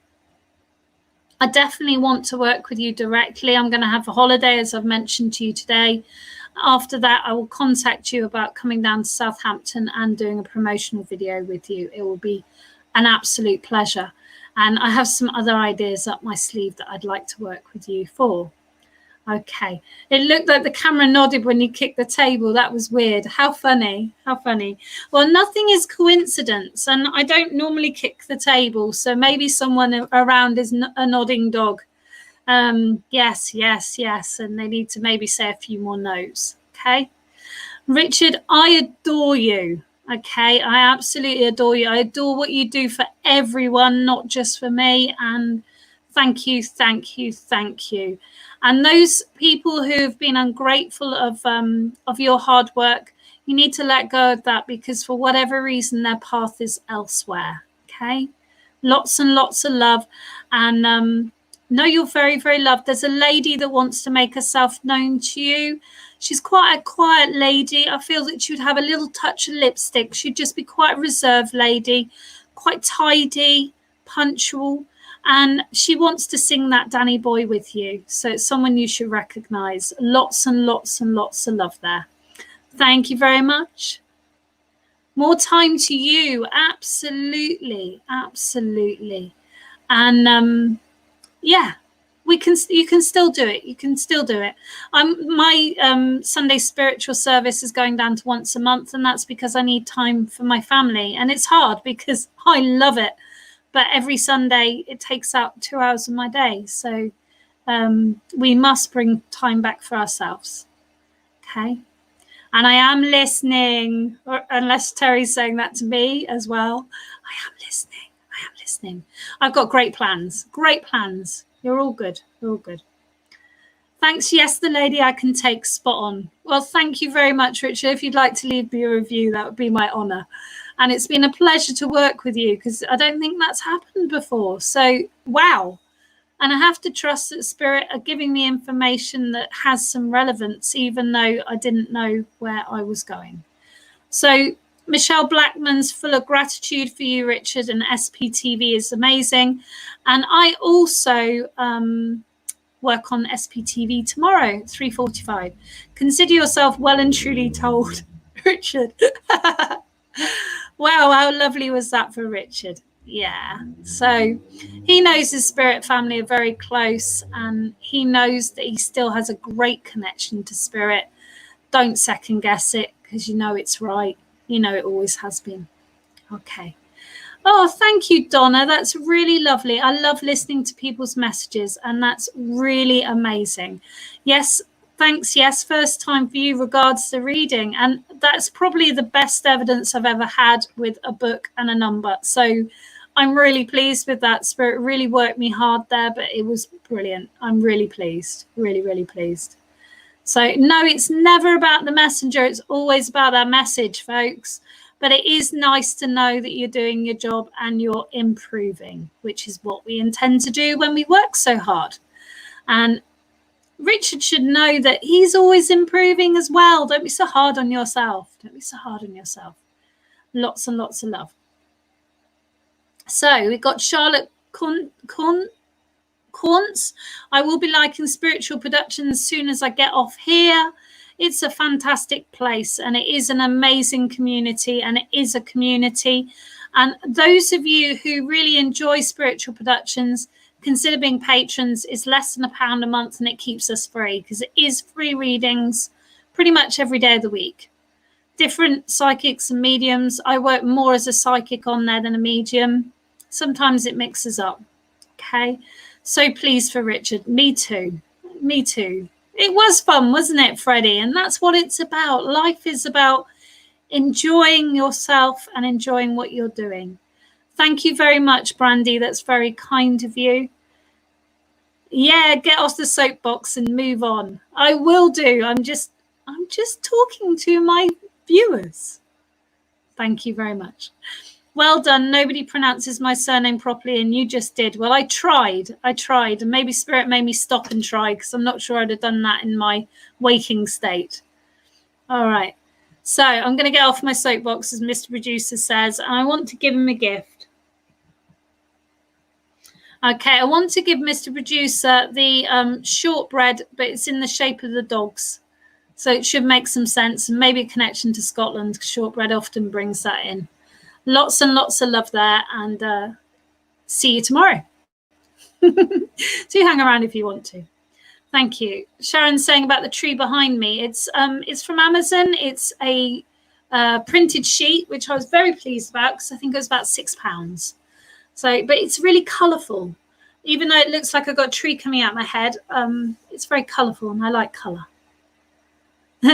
A: I definitely want to work with you directly. I'm going to have a holiday, as I've mentioned to you today. After that, I will contact you about coming down to Southampton and doing a promotional video with you. It will be an absolute pleasure. And I have some other ideas up my sleeve that I'd like to work with you for. Okay. It looked like the camera nodded when you kicked the table. That was weird. How funny. How funny. Well, nothing is coincidence. And I don't normally kick the table. So maybe someone around is a nodding dog. Yes, yes, yes. And they need to maybe say a few more no's. Okay. Richard, I adore you. Okay. I absolutely adore you. I adore what you do for everyone, not just for me. And thank you, thank you, thank you. And those people who have been ungrateful of your hard work, you need to let go of that, because for whatever reason, their path is elsewhere. Okay. Lots and lots of love. And no, you're very, very loved. There's a lady that wants to make herself known to you. She's quite a quiet lady. I feel that she'd have a little touch of lipstick. She'd just be quite a reserved lady, quite tidy, punctual. And she wants to sing that Danny Boy with you. So it's someone you should recognise. Lots and lots and lots of love there. Thank you very much. More time to you. Absolutely. Absolutely. And yeah, you can still do it. You can still do it. My Sunday spiritual service is going down to once a month, and that's because I need time for my family. And it's hard because I love it, but every Sunday it takes up 2 hours of my day. So we must bring time back for ourselves. Okay. And I am listening, or unless Terry's saying that to me as well. I am listening. I am listening. I've got great plans. Great plans. You're all good. You're all good. Thanks. Yes, the lady I can take. Spot on. Well, thank you very much, Richard. If you'd like to leave me a review, that would be my honour. And it's been a pleasure to work with you because I don't think that's happened before. So, wow. And I have to trust that Spirit are giving me information that has some relevance, even though I didn't know where I was going. So Michelle Blackman's full of gratitude for you, Richard, and SPTV is amazing. And I also work on SPTV tomorrow, 3:45. Consider yourself well and truly told, Richard. Wow, how lovely was that for Richard? Yeah, so he knows his Spirit family are very close, and he knows that he still has a great connection to Spirit. Don't second guess it, because you know it's right. You know it always has been. Okay. Oh, thank you, Donna. That's really lovely. I love listening to people's messages, and that's really amazing. Yes, thanks. Yes, first time for you regards the reading, and that's probably the best evidence I've ever had with a book and a number. So I'm really pleased with that. Spirit really worked me hard there, but it was brilliant. I'm really pleased. Really, really pleased. So no, it's never about the messenger. It's always about our message, folks. But it is nice to know that you're doing your job and you're improving, which is what we intend to do when we work so hard. And Richard should know that he's always improving as well. Don't be so hard on yourself. Don't be so hard on yourself. Lots and lots of love. So we've got Charlotte Corns. I will be liking Spiritual Production as soon as I get off here. It's a fantastic place, and it is an amazing community, and it is a community. And those of you who really enjoy Spiritual Productions, consider being patrons. It's less than £1 a month, and it keeps us free because it is free readings pretty much every day of the week. Different psychics and mediums. I work more as a psychic on there than a medium. Sometimes it mixes up. Okay. So pleased for Richard. Me too. Me too. It was fun, wasn't it, Freddie? And that's what it's about. Life is about enjoying yourself and enjoying what you're doing. Thank you very much, Brandy. That's very kind of you. Yeah, get off the soapbox and move on. I will do. I'm just talking to my viewers. Thank you very much. Well done. Nobody pronounces my surname properly, and you just did. Well, I tried, and maybe Spirit made me stop and try because I'm not sure I'd have done that in my waking state. All right. So I'm going to get off my soapbox, as Mr. Producer says, and I want to give him a gift. Okay, I want to give Mr. Producer the shortbread, but it's in the shape of the dogs. So it should make some sense, and maybe a connection to Scotland, because shortbread often brings that in. Lots and lots of love there, and see you tomorrow. Do hang around if you want to. Thank you. Sharon's saying about the tree behind me. It's from Amazon. It's a printed sheet, which I was very pleased about because I think it was about £6. So, but it's really colourful. Even though it looks like I've got a tree coming out of my head, it's very colourful, and I like colour.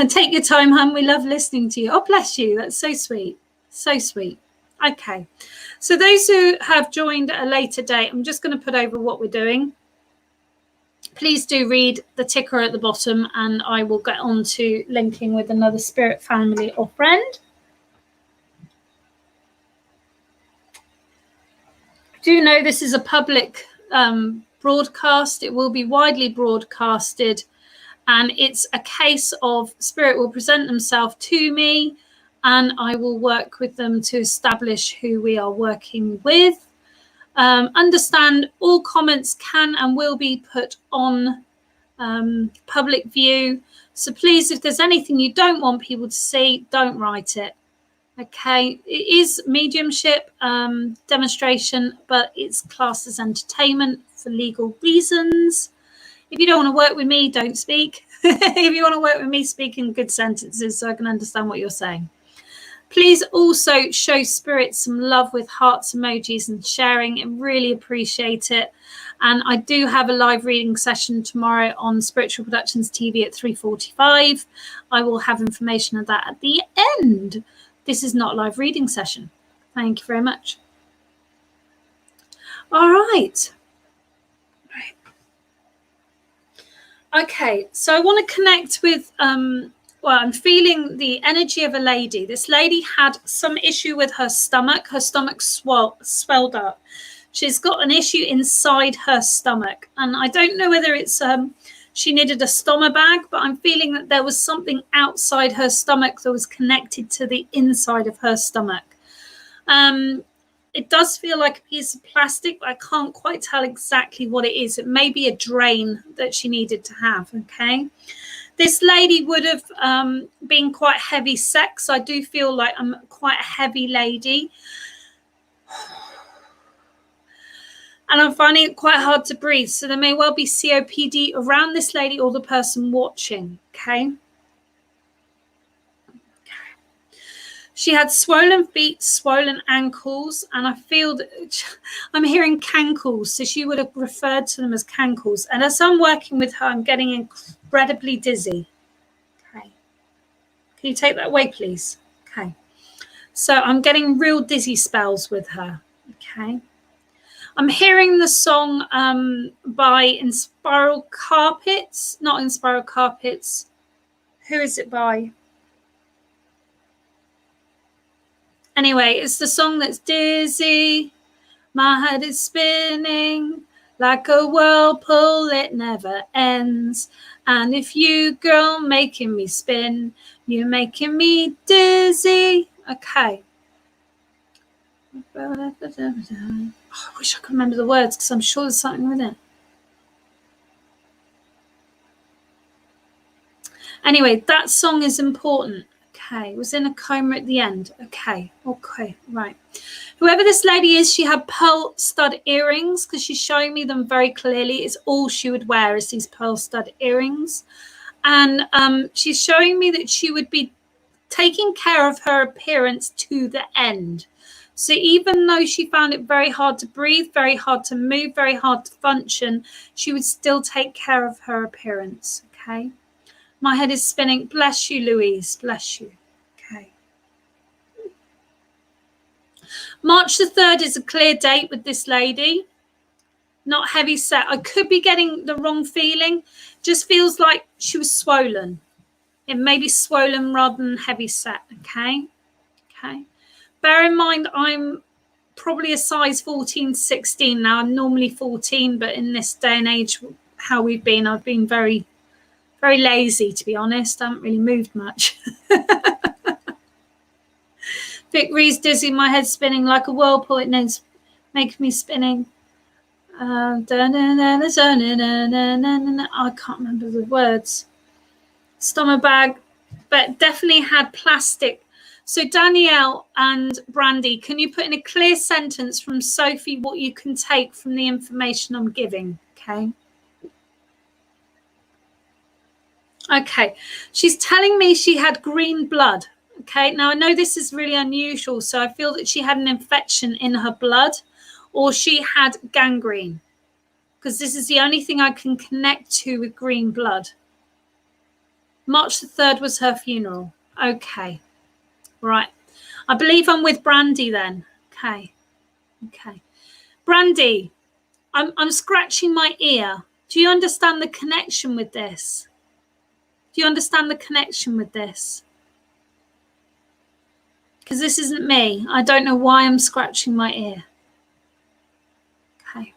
A: Take your time, hon. We love listening to you. Oh, bless you. That's so sweet. So sweet. Okay, so those who have joined at a later date, I'm just going to put over what we're doing. Please do read the ticker at the bottom, and I will get on to linking with another Spirit family or friend. Do know this is a public broadcast. It will be widely broadcasted, and it's a case of Spirit will present themselves to me, and I will work with them to establish who we are working with. Understand all comments can and will be put on public view. So please, if there's anything you don't want people to see, don't write it. Okay, it is mediumship demonstration, but it's classed as entertainment for legal reasons. If you don't want to work with me, don't speak. If you want to work with me, speak in good sentences so I can understand what you're saying. Please also show Spirit some love with hearts, emojis and sharing. I really appreciate it. And I do have a live reading session tomorrow on Spiritual Productions TV at 3:45. I will have information of that at the end. This is not a live reading session. Thank you very much. All right. Okay, so I want to connect with, well, I'm feeling the energy of a lady. This lady had some issue with her stomach. Her stomach swelled up. She's got an issue inside her stomach. And I don't know whether it's she needed a stomach bag, but I'm feeling that there was something outside her stomach that was connected to the inside of her stomach. It does feel like a piece of plastic, but I can't quite tell exactly what it is. It may be a drain that she needed to have, okay? This lady would have been quite heavy set, so I do feel like I'm quite a heavy lady. And I'm finding it quite hard to breathe, so there may well be COPD around this lady or the person watching, okay? She had swollen feet, swollen ankles, and I feel that I'm hearing cankles, so she would have referred to them as cankles. And as I'm working with her, I'm getting incredibly dizzy. Okay. Can you take that away, please? Okay. So I'm getting real dizzy spells with her. Okay. I'm hearing the song by Inspiral Carpets, not Inspiral Carpets. Who is it by? Anyway, it's the song that's dizzy. My head is spinning like a whirlpool. It never ends. And if you, girl, making me spin, you're making me dizzy. Okay. Oh, I wish I could remember the words because I'm sure there's something with it. Anyway, that song is important. Okay, was in a coma at the end. Okay, right. Whoever this lady is, she had pearl stud earrings because she's showing me them very clearly. It's all she would wear is these pearl stud earrings. And she's showing me that she would be taking care of her appearance to the end. So even though she found it very hard to breathe, very hard to move, very hard to function, she would still take care of her appearance, okay? My head is spinning. Bless you, Louise. Bless you. Okay. March the 3rd is a clear date with this lady. Not heavy set. I could be getting the wrong feeling. Just feels like she was swollen. It may be swollen rather than heavy set. Okay. Okay. Bear in mind, I'm probably a size 14, 16 now. I'm normally 14, but in this day and age, how we've been, I've been very lazy, to be honest. I haven't really moved much. Vic Reed's dizzy, my head spinning like a whirlpool. It knows, making me spinning. I can't remember the words. Stomach bag, but definitely had plastic. So Danielle and Brandy, can you put in a clear sentence from Sophie what you can take from the information I'm giving? Okay. Okay, she's telling me she had green blood. Okay, now I know this is really unusual, so I feel that she had an infection in her blood or she had gangrene, because this is the only thing I can connect to with green blood. March the 3rd was her funeral. Okay, right. I believe I'm with Brandy then. Okay, okay. Brandy, I'm scratching my ear. Do you understand the connection with this? Do you understand the connection with this? Because this isn't me. I don't know why I'm scratching my ear. Okay.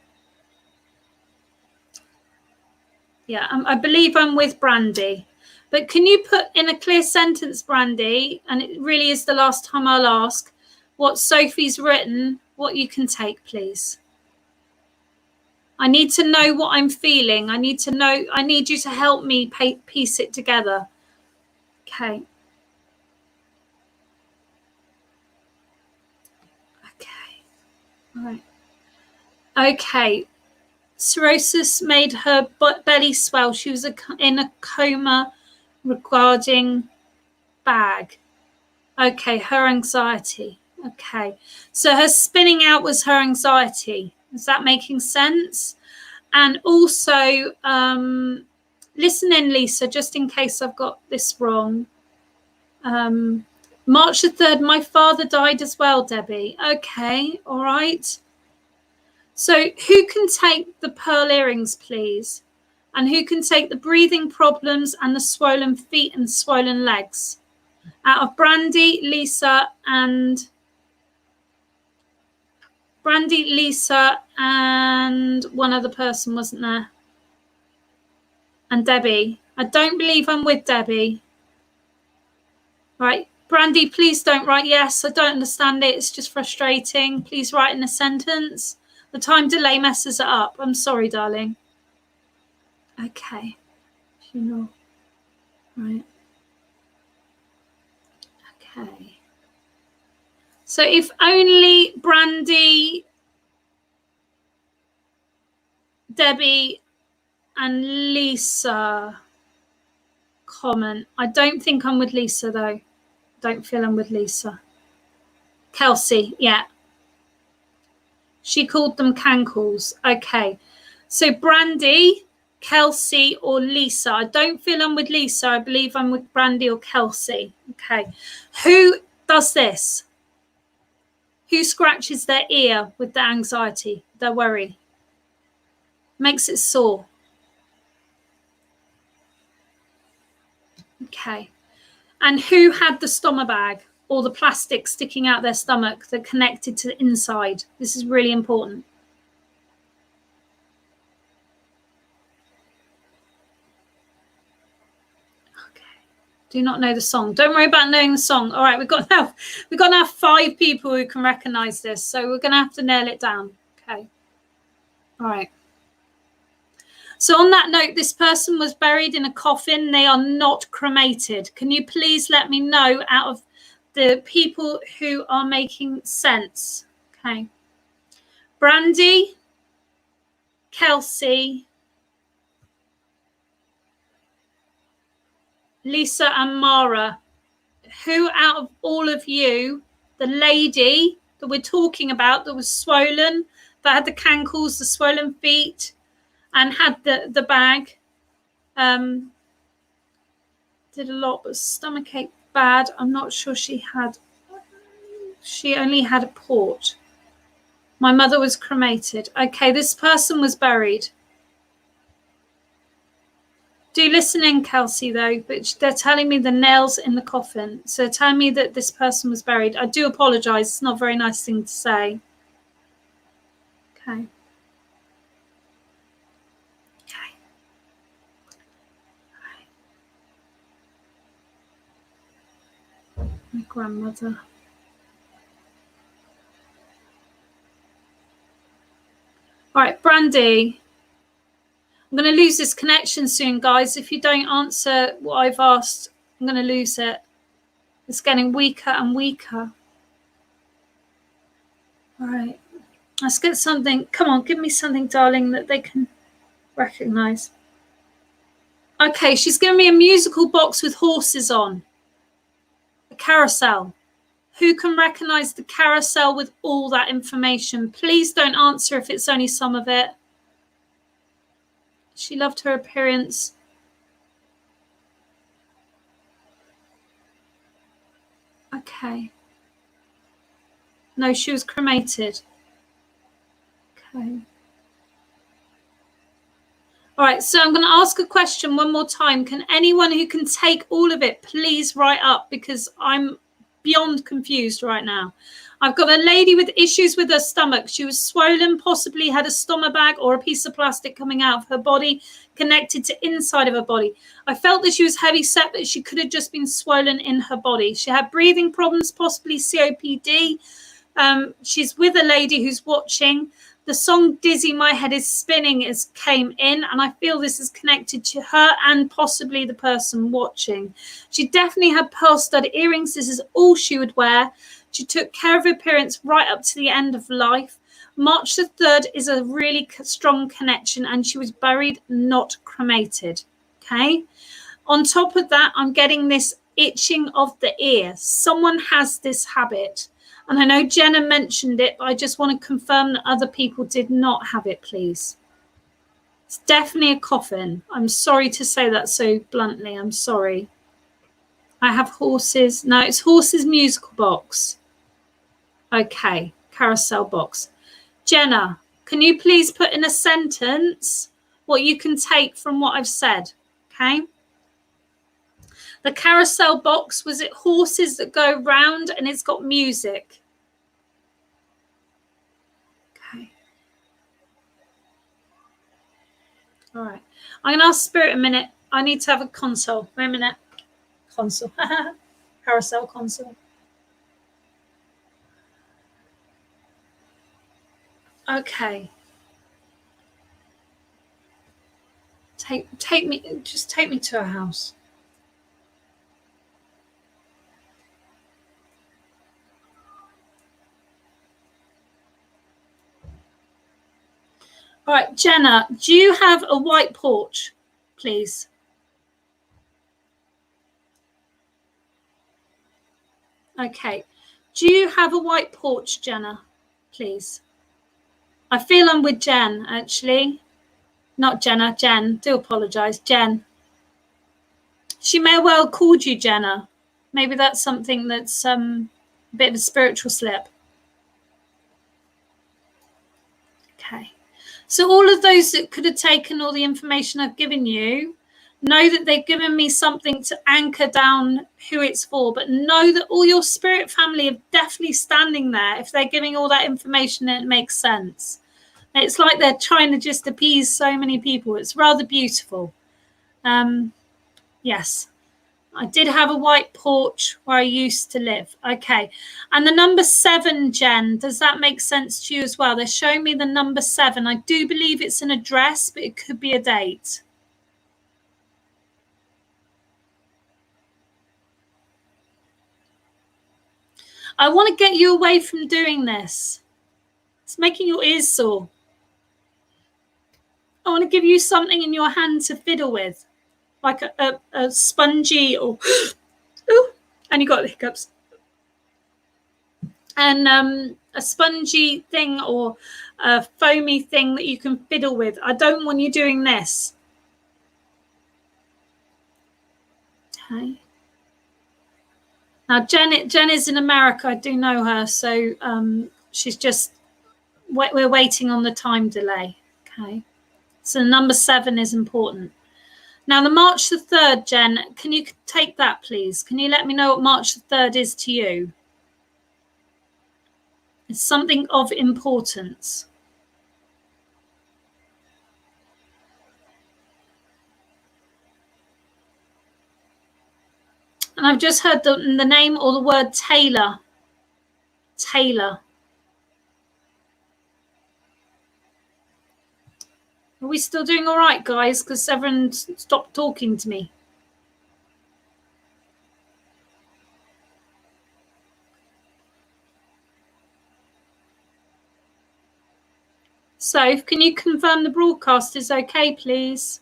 A: Yeah, I believe I'm with Brandy. But can you put in a clear sentence, Brandy, and it really is the last time I'll ask, what Sophie's written, what you can take, please? I need to know what I'm feeling. I need to know, I need you to help me piece it together. Okay. Okay. All right. Okay. Cirrhosis made her belly swell. She was in a coma regarding bag. Okay, her anxiety. Okay, so her spinning out was her anxiety. Is that making sense? And also, listen in, Lisa, just in case I've got this wrong. March the 3rd, my father died as well, Debbie. Okay, all right. So who can take the pearl earrings, please? And who can take the breathing problems and the swollen feet and swollen legs? Out of Brandy, Lisa, and one other person, wasn't there? And Debbie. I don't believe I'm with Debbie. Right. Brandy, please don't write yes. I don't understand it. It's just frustrating. Please write in a sentence. The time delay messes it up. I'm sorry, darling. Okay. You know. Right. Okay. So if only Brandy, Debbie, and Lisa comment. I don't think I'm with Lisa, though. Don't feel I'm with Lisa. Kelsey, yeah. She called them cankles. Okay. So Brandy, Kelsey, or Lisa. I don't feel I'm with Lisa. I believe I'm with Brandy or Kelsey. Okay. Who does this? Who scratches their ear with their anxiety, their worry? Makes it sore. Okay. And who had the stomach bag or the plastic sticking out their stomach that connected to the inside? This is really important. Okay. Do not know the song. Don't worry about knowing the song. All right, we've got now 5 people who can recognize this, so we're going to have to nail it down. Okay. All right. So on that note, this person was buried in a coffin. They are not cremated. Can you please let me know out of the people who are making sense? Okay. Brandy, Kelsey, Lisa, and Mara. Who out of all of you, the lady that we're talking about that was swollen, that had the cankles, the swollen feet, and had the bag, did a lot, but stomachache bad. I'm not sure she only had a port. My mother was cremated. Okay, this person was buried. Do listen in, Kelsey, though, but they're telling me the nails in the coffin. So they're telling me that this person was buried. I do apologise. It's not a very nice thing to say. Okay. My grandmother. All right, Brandy. I'm going to lose this connection soon, guys. If you don't answer what I've asked, I'm going to lose it. It's getting weaker and weaker. All right. Let's get something. Come on, give me something, darling, that they can recognise. Okay, she's given me a musical box with horses on. A carousel. Who can recognise the carousel with all that information? Please don't answer if it's only some of it. She loved her appearance. Okay. No, she was cremated. Okay. All right, so I'm going to ask a question one more time. Can anyone who can take all of it please write up, because I'm beyond confused right now. I've got a lady with issues with her stomach. She was swollen, possibly had a stomach bag or a piece of plastic coming out of her body connected to inside of her body. I felt that she was heavy set, but she could have just been swollen in her body. She had breathing problems, possibly COPD. She's with a lady who's watching. The song Dizzy My Head is Spinning came in, and I feel this is connected to her and possibly the person watching. She definitely had pearl-studded earrings. This is all she would wear. She took care of her appearance right up to the end of life. March the 3rd is a really strong connection, and she was buried, not cremated. Okay. On top of that, I'm getting this itching of the ear. Someone has this habit. And I know Jenna mentioned it, but I just want to confirm that other people did not have it, please. It's definitely a coffin. I'm sorry to say that so bluntly. I'm sorry. I have horses. No, it's horses musical box. Okay, carousel box. Jenna, can you please put in a sentence what you can take from what I've said? Okay. The carousel box, was it horses that go round and it's got music? Okay. All right. I'm going to ask Spirit a minute. I need to have a console. Wait a minute. Console. Carousel console. Okay. Take me to a house. All right, Jenna, do you have a white porch, please? Okay. Do you have a white porch, Jenna, please? I feel I'm with Jen, actually. Not Jenna, Jen. Do apologise, Jen. She may well have called you Jenna. Maybe that's something that's a bit of a spiritual slip. Okay. So all of those that could have taken all the information I've given you, know that they've given me something to anchor down who it's for, but know that all your spirit family are definitely standing there. If they're giving all that information, it makes sense. It's like they're trying to just appease so many people. It's rather beautiful. Yes. I did have a white porch where I used to live. Okay. And the number 7, Jen, does that make sense to you as well? They're showing me the number 7. I do believe it's an address, but it could be a date. I want to get you away from doing this. It's making your ears sore. I want to give you something in your hand to fiddle with, like a spongy or ooh, and you got the hiccups. And a spongy thing or a foamy thing that you can fiddle with. I don't want you doing this. Okay. Now, Jen is in America. I do know her. So she's just, we're waiting on the time delay. Okay. So number 7 is important. Now, the March the 3rd, Jen, can you take that, please? Can you let me know what March the 3rd is to you? It's something of importance. And I've just heard the name or the word Taylor. Taylor. Are we still doing all right, guys? Because everyone stopped talking to me. So, can you confirm the broadcast is okay, please?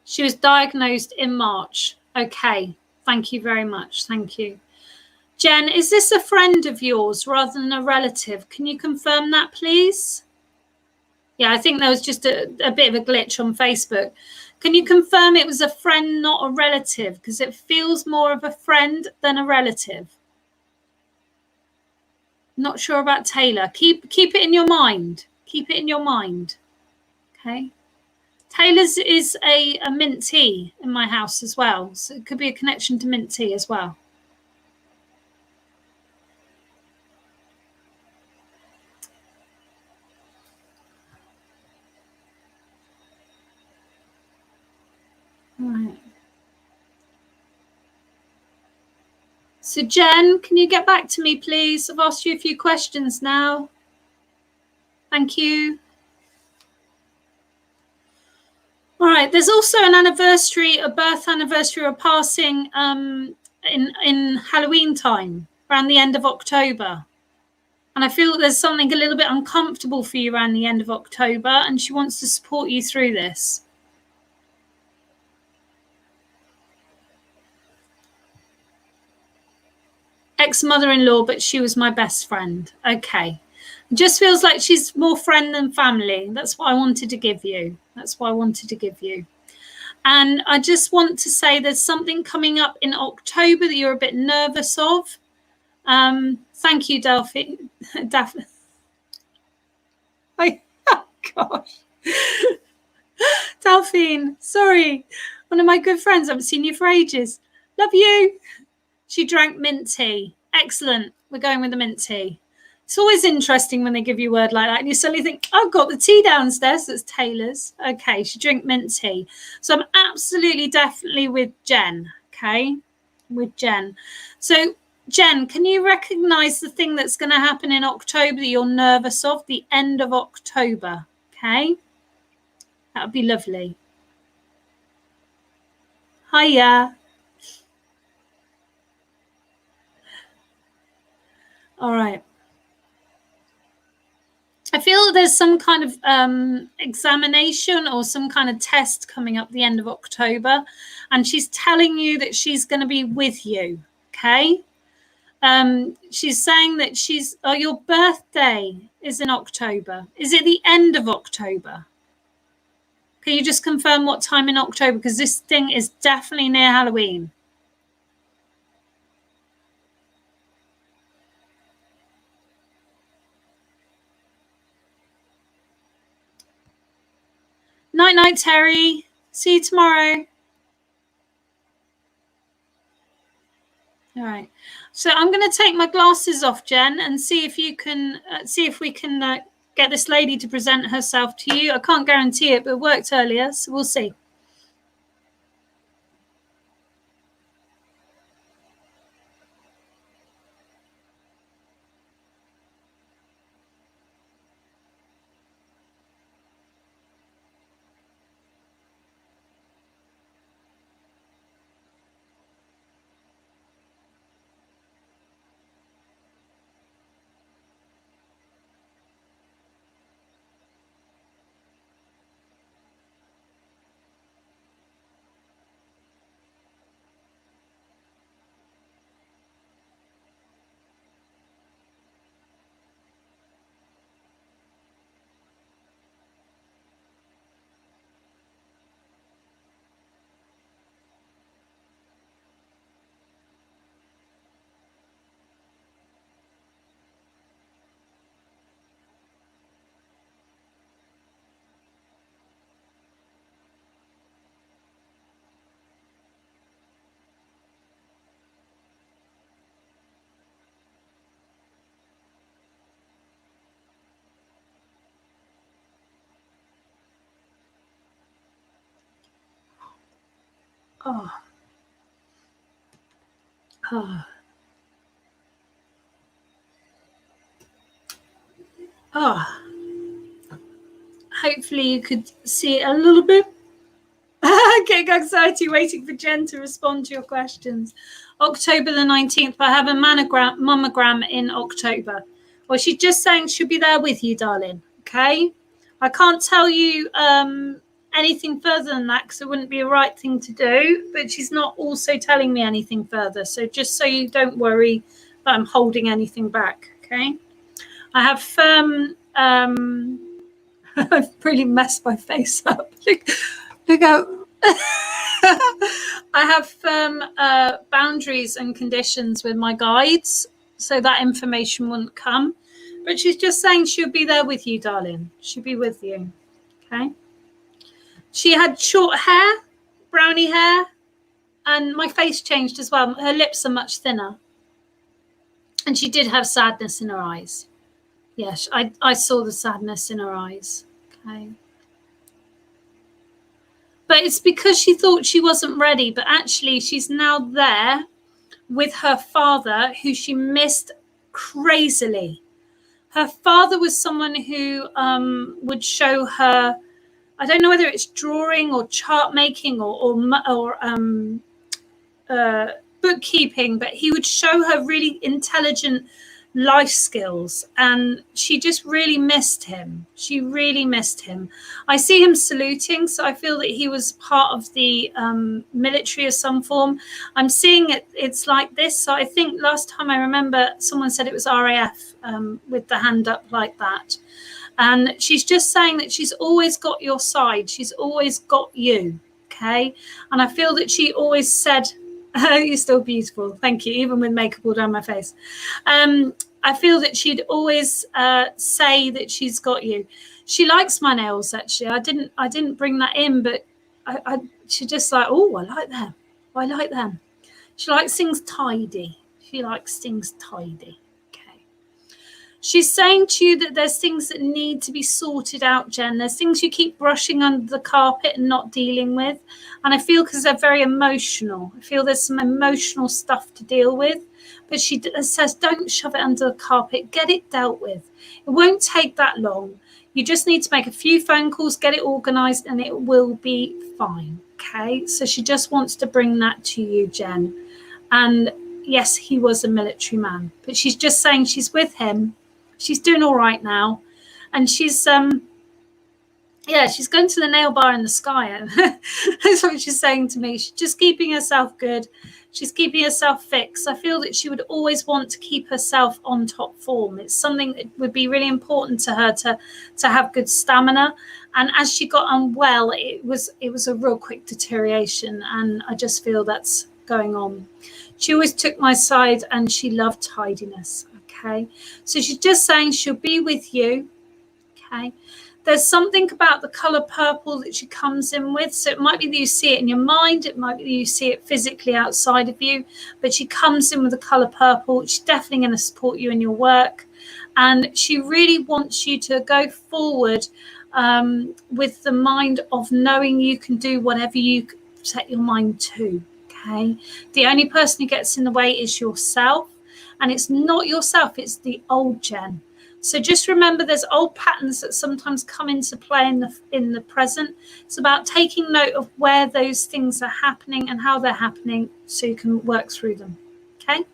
A: She was diagnosed in March. Okay. Thank you very much. Thank you. Jen, is this a friend of yours rather than a relative? Can you confirm that, please? Yeah, I think there was just a bit of a glitch on Facebook. Can you confirm it was a friend, not a relative? Because it feels more of a friend than a relative. Not sure about Taylor. Keep it in your mind. Keep it in your mind. Okay. Taylor's is a mint tea in my house as well. So it could be a connection to mint tea as well. Right. So Jen, can you get back to me, please? I've asked you a few questions now. Thank you. All right, there's also an anniversary, a birth anniversary or passing in Halloween time, around the end of October. And I feel that there's something a little bit uncomfortable for you around the end of October, and she wants to support you through this. Ex-mother-in-law, but she was my best friend. Okay. It just feels like she's more friend than family. That's what I wanted to give you. That's what I wanted to give you. And I just want to say there's something coming up in October that you're a bit nervous of. Thank you, Delphine. Daphne. Oh, gosh. Delphine, sorry. One of my good friends. I haven't seen you for ages. Love you. She drank mint tea. Excellent. We're going with the mint tea. It's always interesting when they give you a word like that and you suddenly think, I've got the tea downstairs. That's Taylor's. Okay, she drank mint tea. So I'm absolutely, definitely with Jen. Okay, with Jen. So Jen, can you recognise the thing that's going to happen in October that you're nervous of? The end of October. Okay, that would be lovely. Hiya. All right. I feel there's some kind of examination or some kind of test coming up the end of October, and she's telling you that she's going to be with you. Okay. She's saying that your birthday is in October. Is it the end of October? Can you just confirm what time in October? Because this thing is definitely near Halloween. Night, night, Terry. See you tomorrow. All right. So I'm going to take my glasses off, Jen, and see if you can see if we can get this lady to present herself to you. I can't guarantee it, but it worked earlier, so we'll see. Oh. Oh. Oh. Hopefully you could see it a little bit. Getting anxiety waiting for Jen to respond to your questions. October the 19th, I have a mammogram in October. Well, she's just saying she'll be there with you, darling. Okay? I can't tell you anything further than that because it wouldn't be a right thing to do, but she's not also telling me anything further. So just so you don't worry that I'm holding anything back. Okay? I have firm... I've really messed my face up. Look out. I have firm boundaries and conditions with my guides, so that information wouldn't come. But she's just saying she'll be there with you, darling. She'll be with you. Okay. She had short hair, browny hair, and my face changed as well. Her lips are much thinner. And she did have sadness in her eyes. Yes, I saw the sadness in her eyes. Okay. But it's because she thought she wasn't ready, but actually she's now there with her father, who she missed crazily. Her father was someone who would show her I don't know whether it's drawing or chart making or bookkeeping, but he would show her really intelligent life skills, and she just really missed him. She really missed him. I see him saluting, so I feel that he was part of the military of some form. I'm seeing it's like this, so I think last time I remember someone said it was RAF, with the hand up like that. And she's just saying that she's always got your side, she's always got you. Okay. And I feel that she always said, you're still beautiful, thank you, even with makeup all down my face. I feel that she'd always say that she's got you. She likes my nails, actually. I didn't bring that in, but she just like, oh, I like them. I like them. She likes things tidy. She likes things tidy. She's saying to you that there's things that need to be sorted out, Jen. There's things you keep brushing under the carpet and not dealing with. And I feel because they're very emotional. I feel there's some emotional stuff to deal with. But she says, don't shove it under the carpet. Get it dealt with. It won't take that long. You just need to make a few phone calls, get it organised, and it will be fine. Okay? So she just wants to bring that to you, Jen. And yes, he was a military man. But she's just saying she's with him. She's doing all right now, and she's she's going to the nail bar in the sky. That's what she's saying to me. She's just keeping herself good. She's keeping herself fixed. I feel that she would always want to keep herself on top form. It's something that would be really important to her to have good stamina. And as she got unwell, it was a real quick deterioration, and I just feel that's going on. She always took my side, and she loved tidiness. Okay, so she's just saying she'll be with you. Okay, there's something about the color purple that she comes in with. So it might be that you see it in your mind, it might be that you see it physically outside of you, but she comes in with the color purple. She's definitely going to support you in your work, and she really wants you to go forward with the mind of knowing you can do whatever you set your mind to. Okay, the only person who gets in the way is yourself. And it's not yourself, it's the old Jen. So just remember, there's old patterns that sometimes come into play in the present. It's about taking note of where those things are happening and how they're happening so you can work through them. Okay?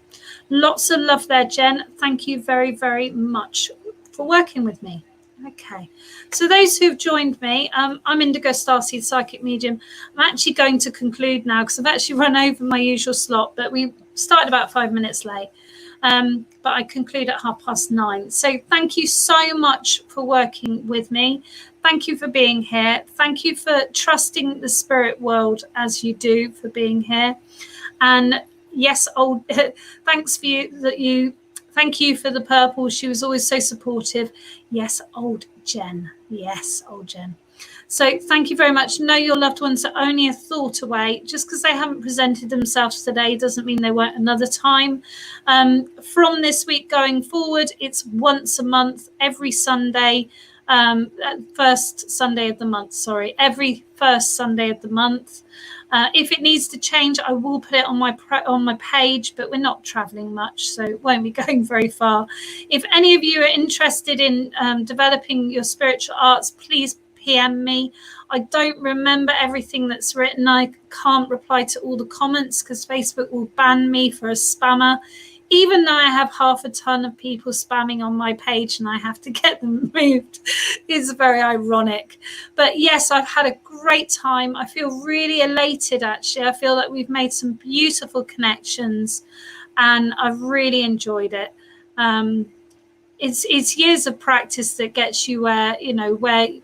A: Lots of love there, Jen. Thank you very, very much for working with me. Okay, so those who've joined me, I'm Indigo Starseed Psychic Medium. I'm actually going to conclude now because I've actually run over my usual slot, but we started about 5 minutes late. But I conclude at 9:30. So thank you so much for working with me. Thank you for being here. Thank you for trusting the spirit world as you do, for being here. And yes, thanks for you. Thank you for the purple. She was always so supportive. Yes, old Jen. Yes, old Jen. So thank you very much. Know your loved ones are only a thought away. Just because they haven't presented themselves today doesn't mean they won't another time. From this week going forward, it's once a month, every Sunday, first Sunday of the month, every first Sunday of the month. If it needs to change, I will put it on my page, but we're not traveling much, so it won't be going very far. If any of you are interested in developing your spiritual arts, please PM me. I don't remember everything that's written. I can't reply to all the comments because Facebook will ban me for a spammer, even though I have half a ton of people spamming on my page and I have to get them removed. It's very ironic. But yes, I've had a great time. I feel really elated, actually. I feel like we've made some beautiful connections and I've really enjoyed it. It's years of practice that gets you where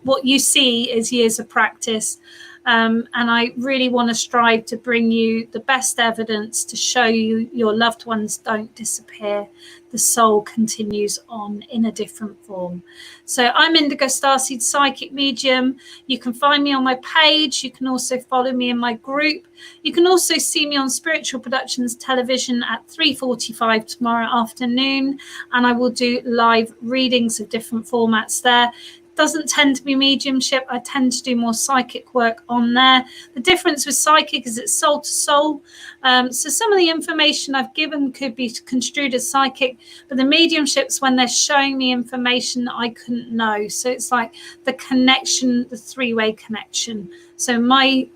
A: what you see is years of practice. And I really want to strive to bring you the best evidence to show you your loved ones don't disappear. The soul continues on in a different form. So I'm Indigo Starseed Psychic Medium. You can find me on my page. You can also follow me in my group. You can also see me on Spiritual Productions Television at 3:45 tomorrow afternoon. And I will do live readings of different formats there. doesn't tend to be mediumship. I tend to do more psychic work on there. The difference with psychic is it's soul to soul. So some of the information I've given could be construed as psychic, but the mediumship's when they're showing me information that I couldn't know. So it's like the connection, the three-way connection. So my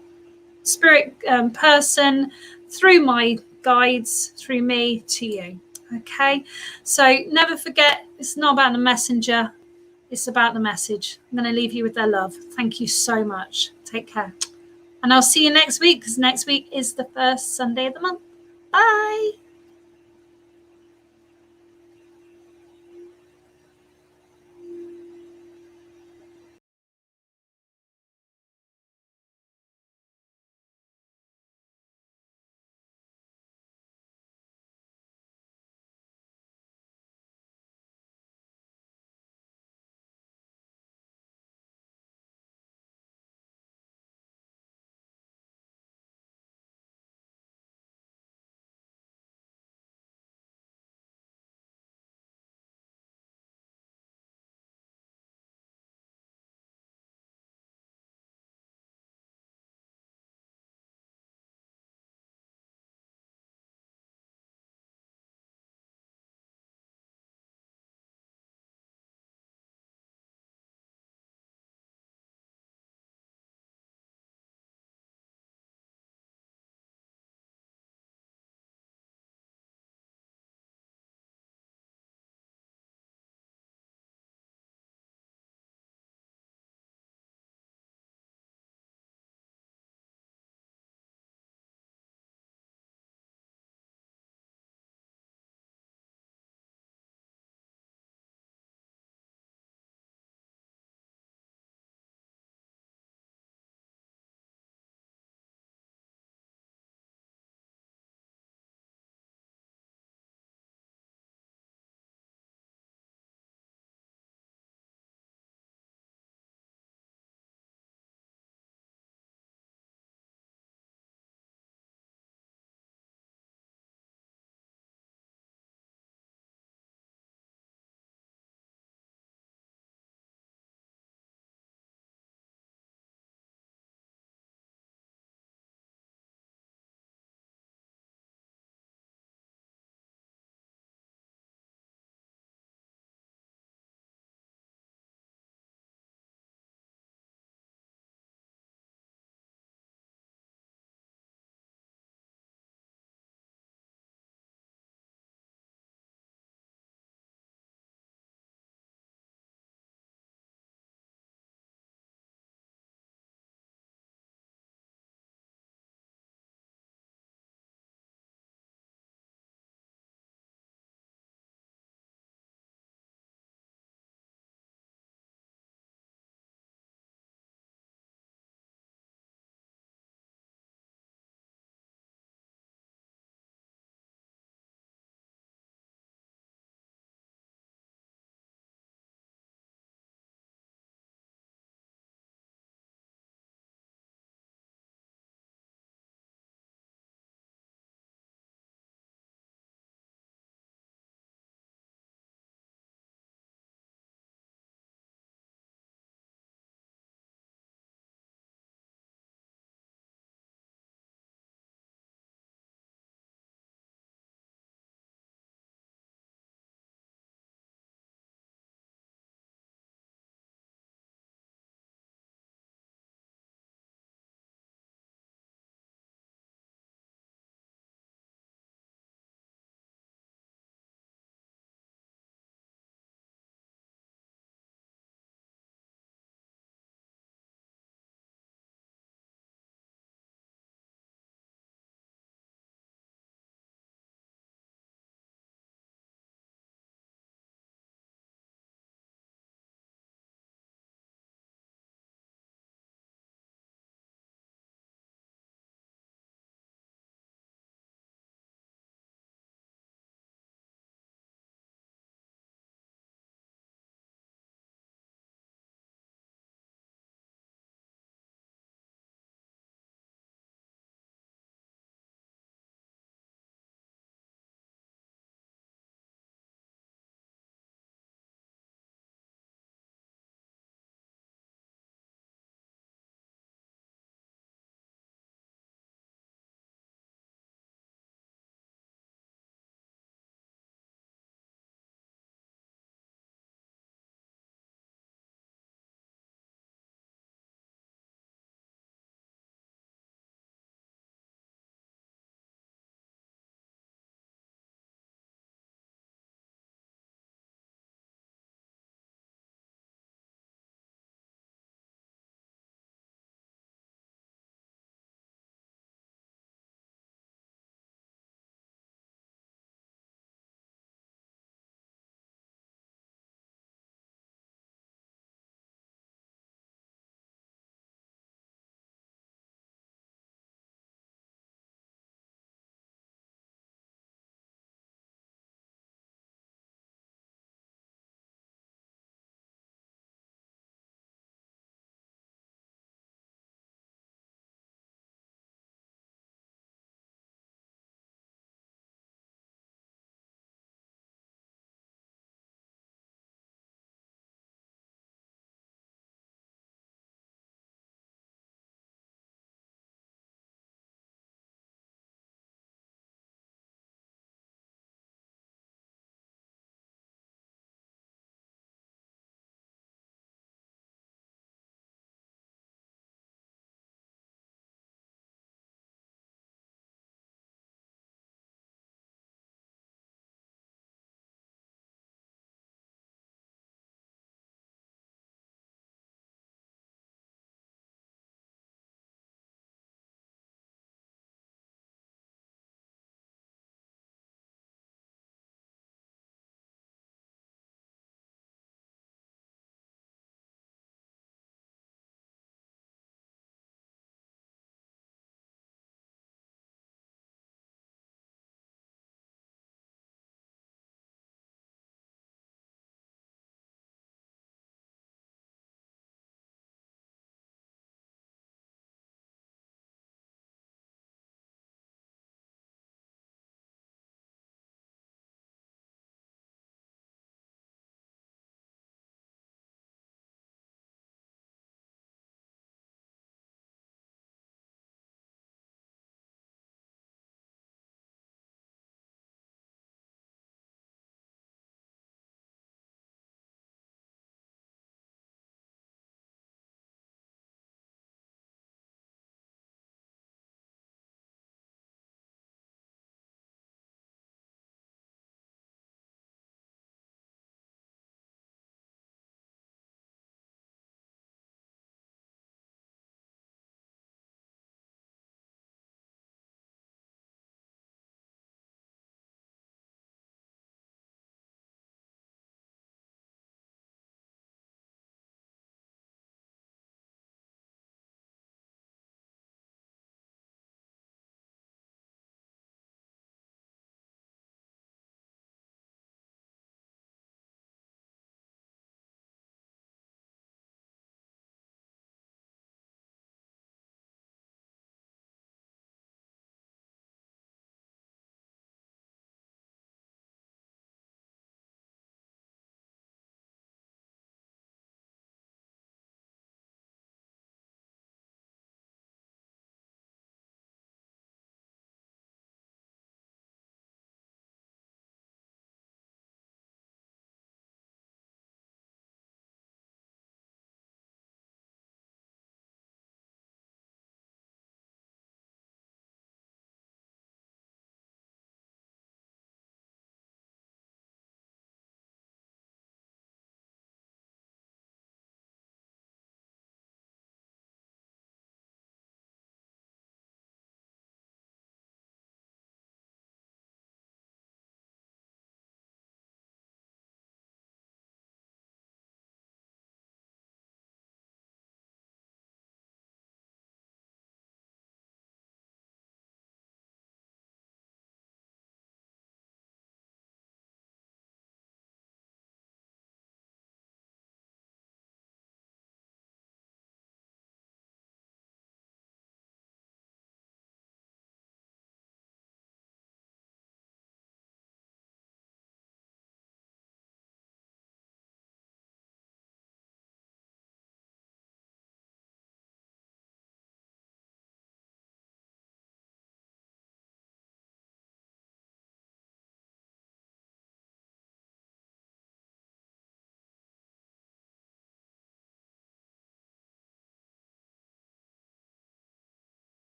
A: spirit person through my guides, through me to you. Okay, so never forget, it's not about the messenger, it's about the message. I'm going to leave you with their love. Thank you so much. Take care. And I'll see you next week, because next week is the first Sunday of the month. Bye.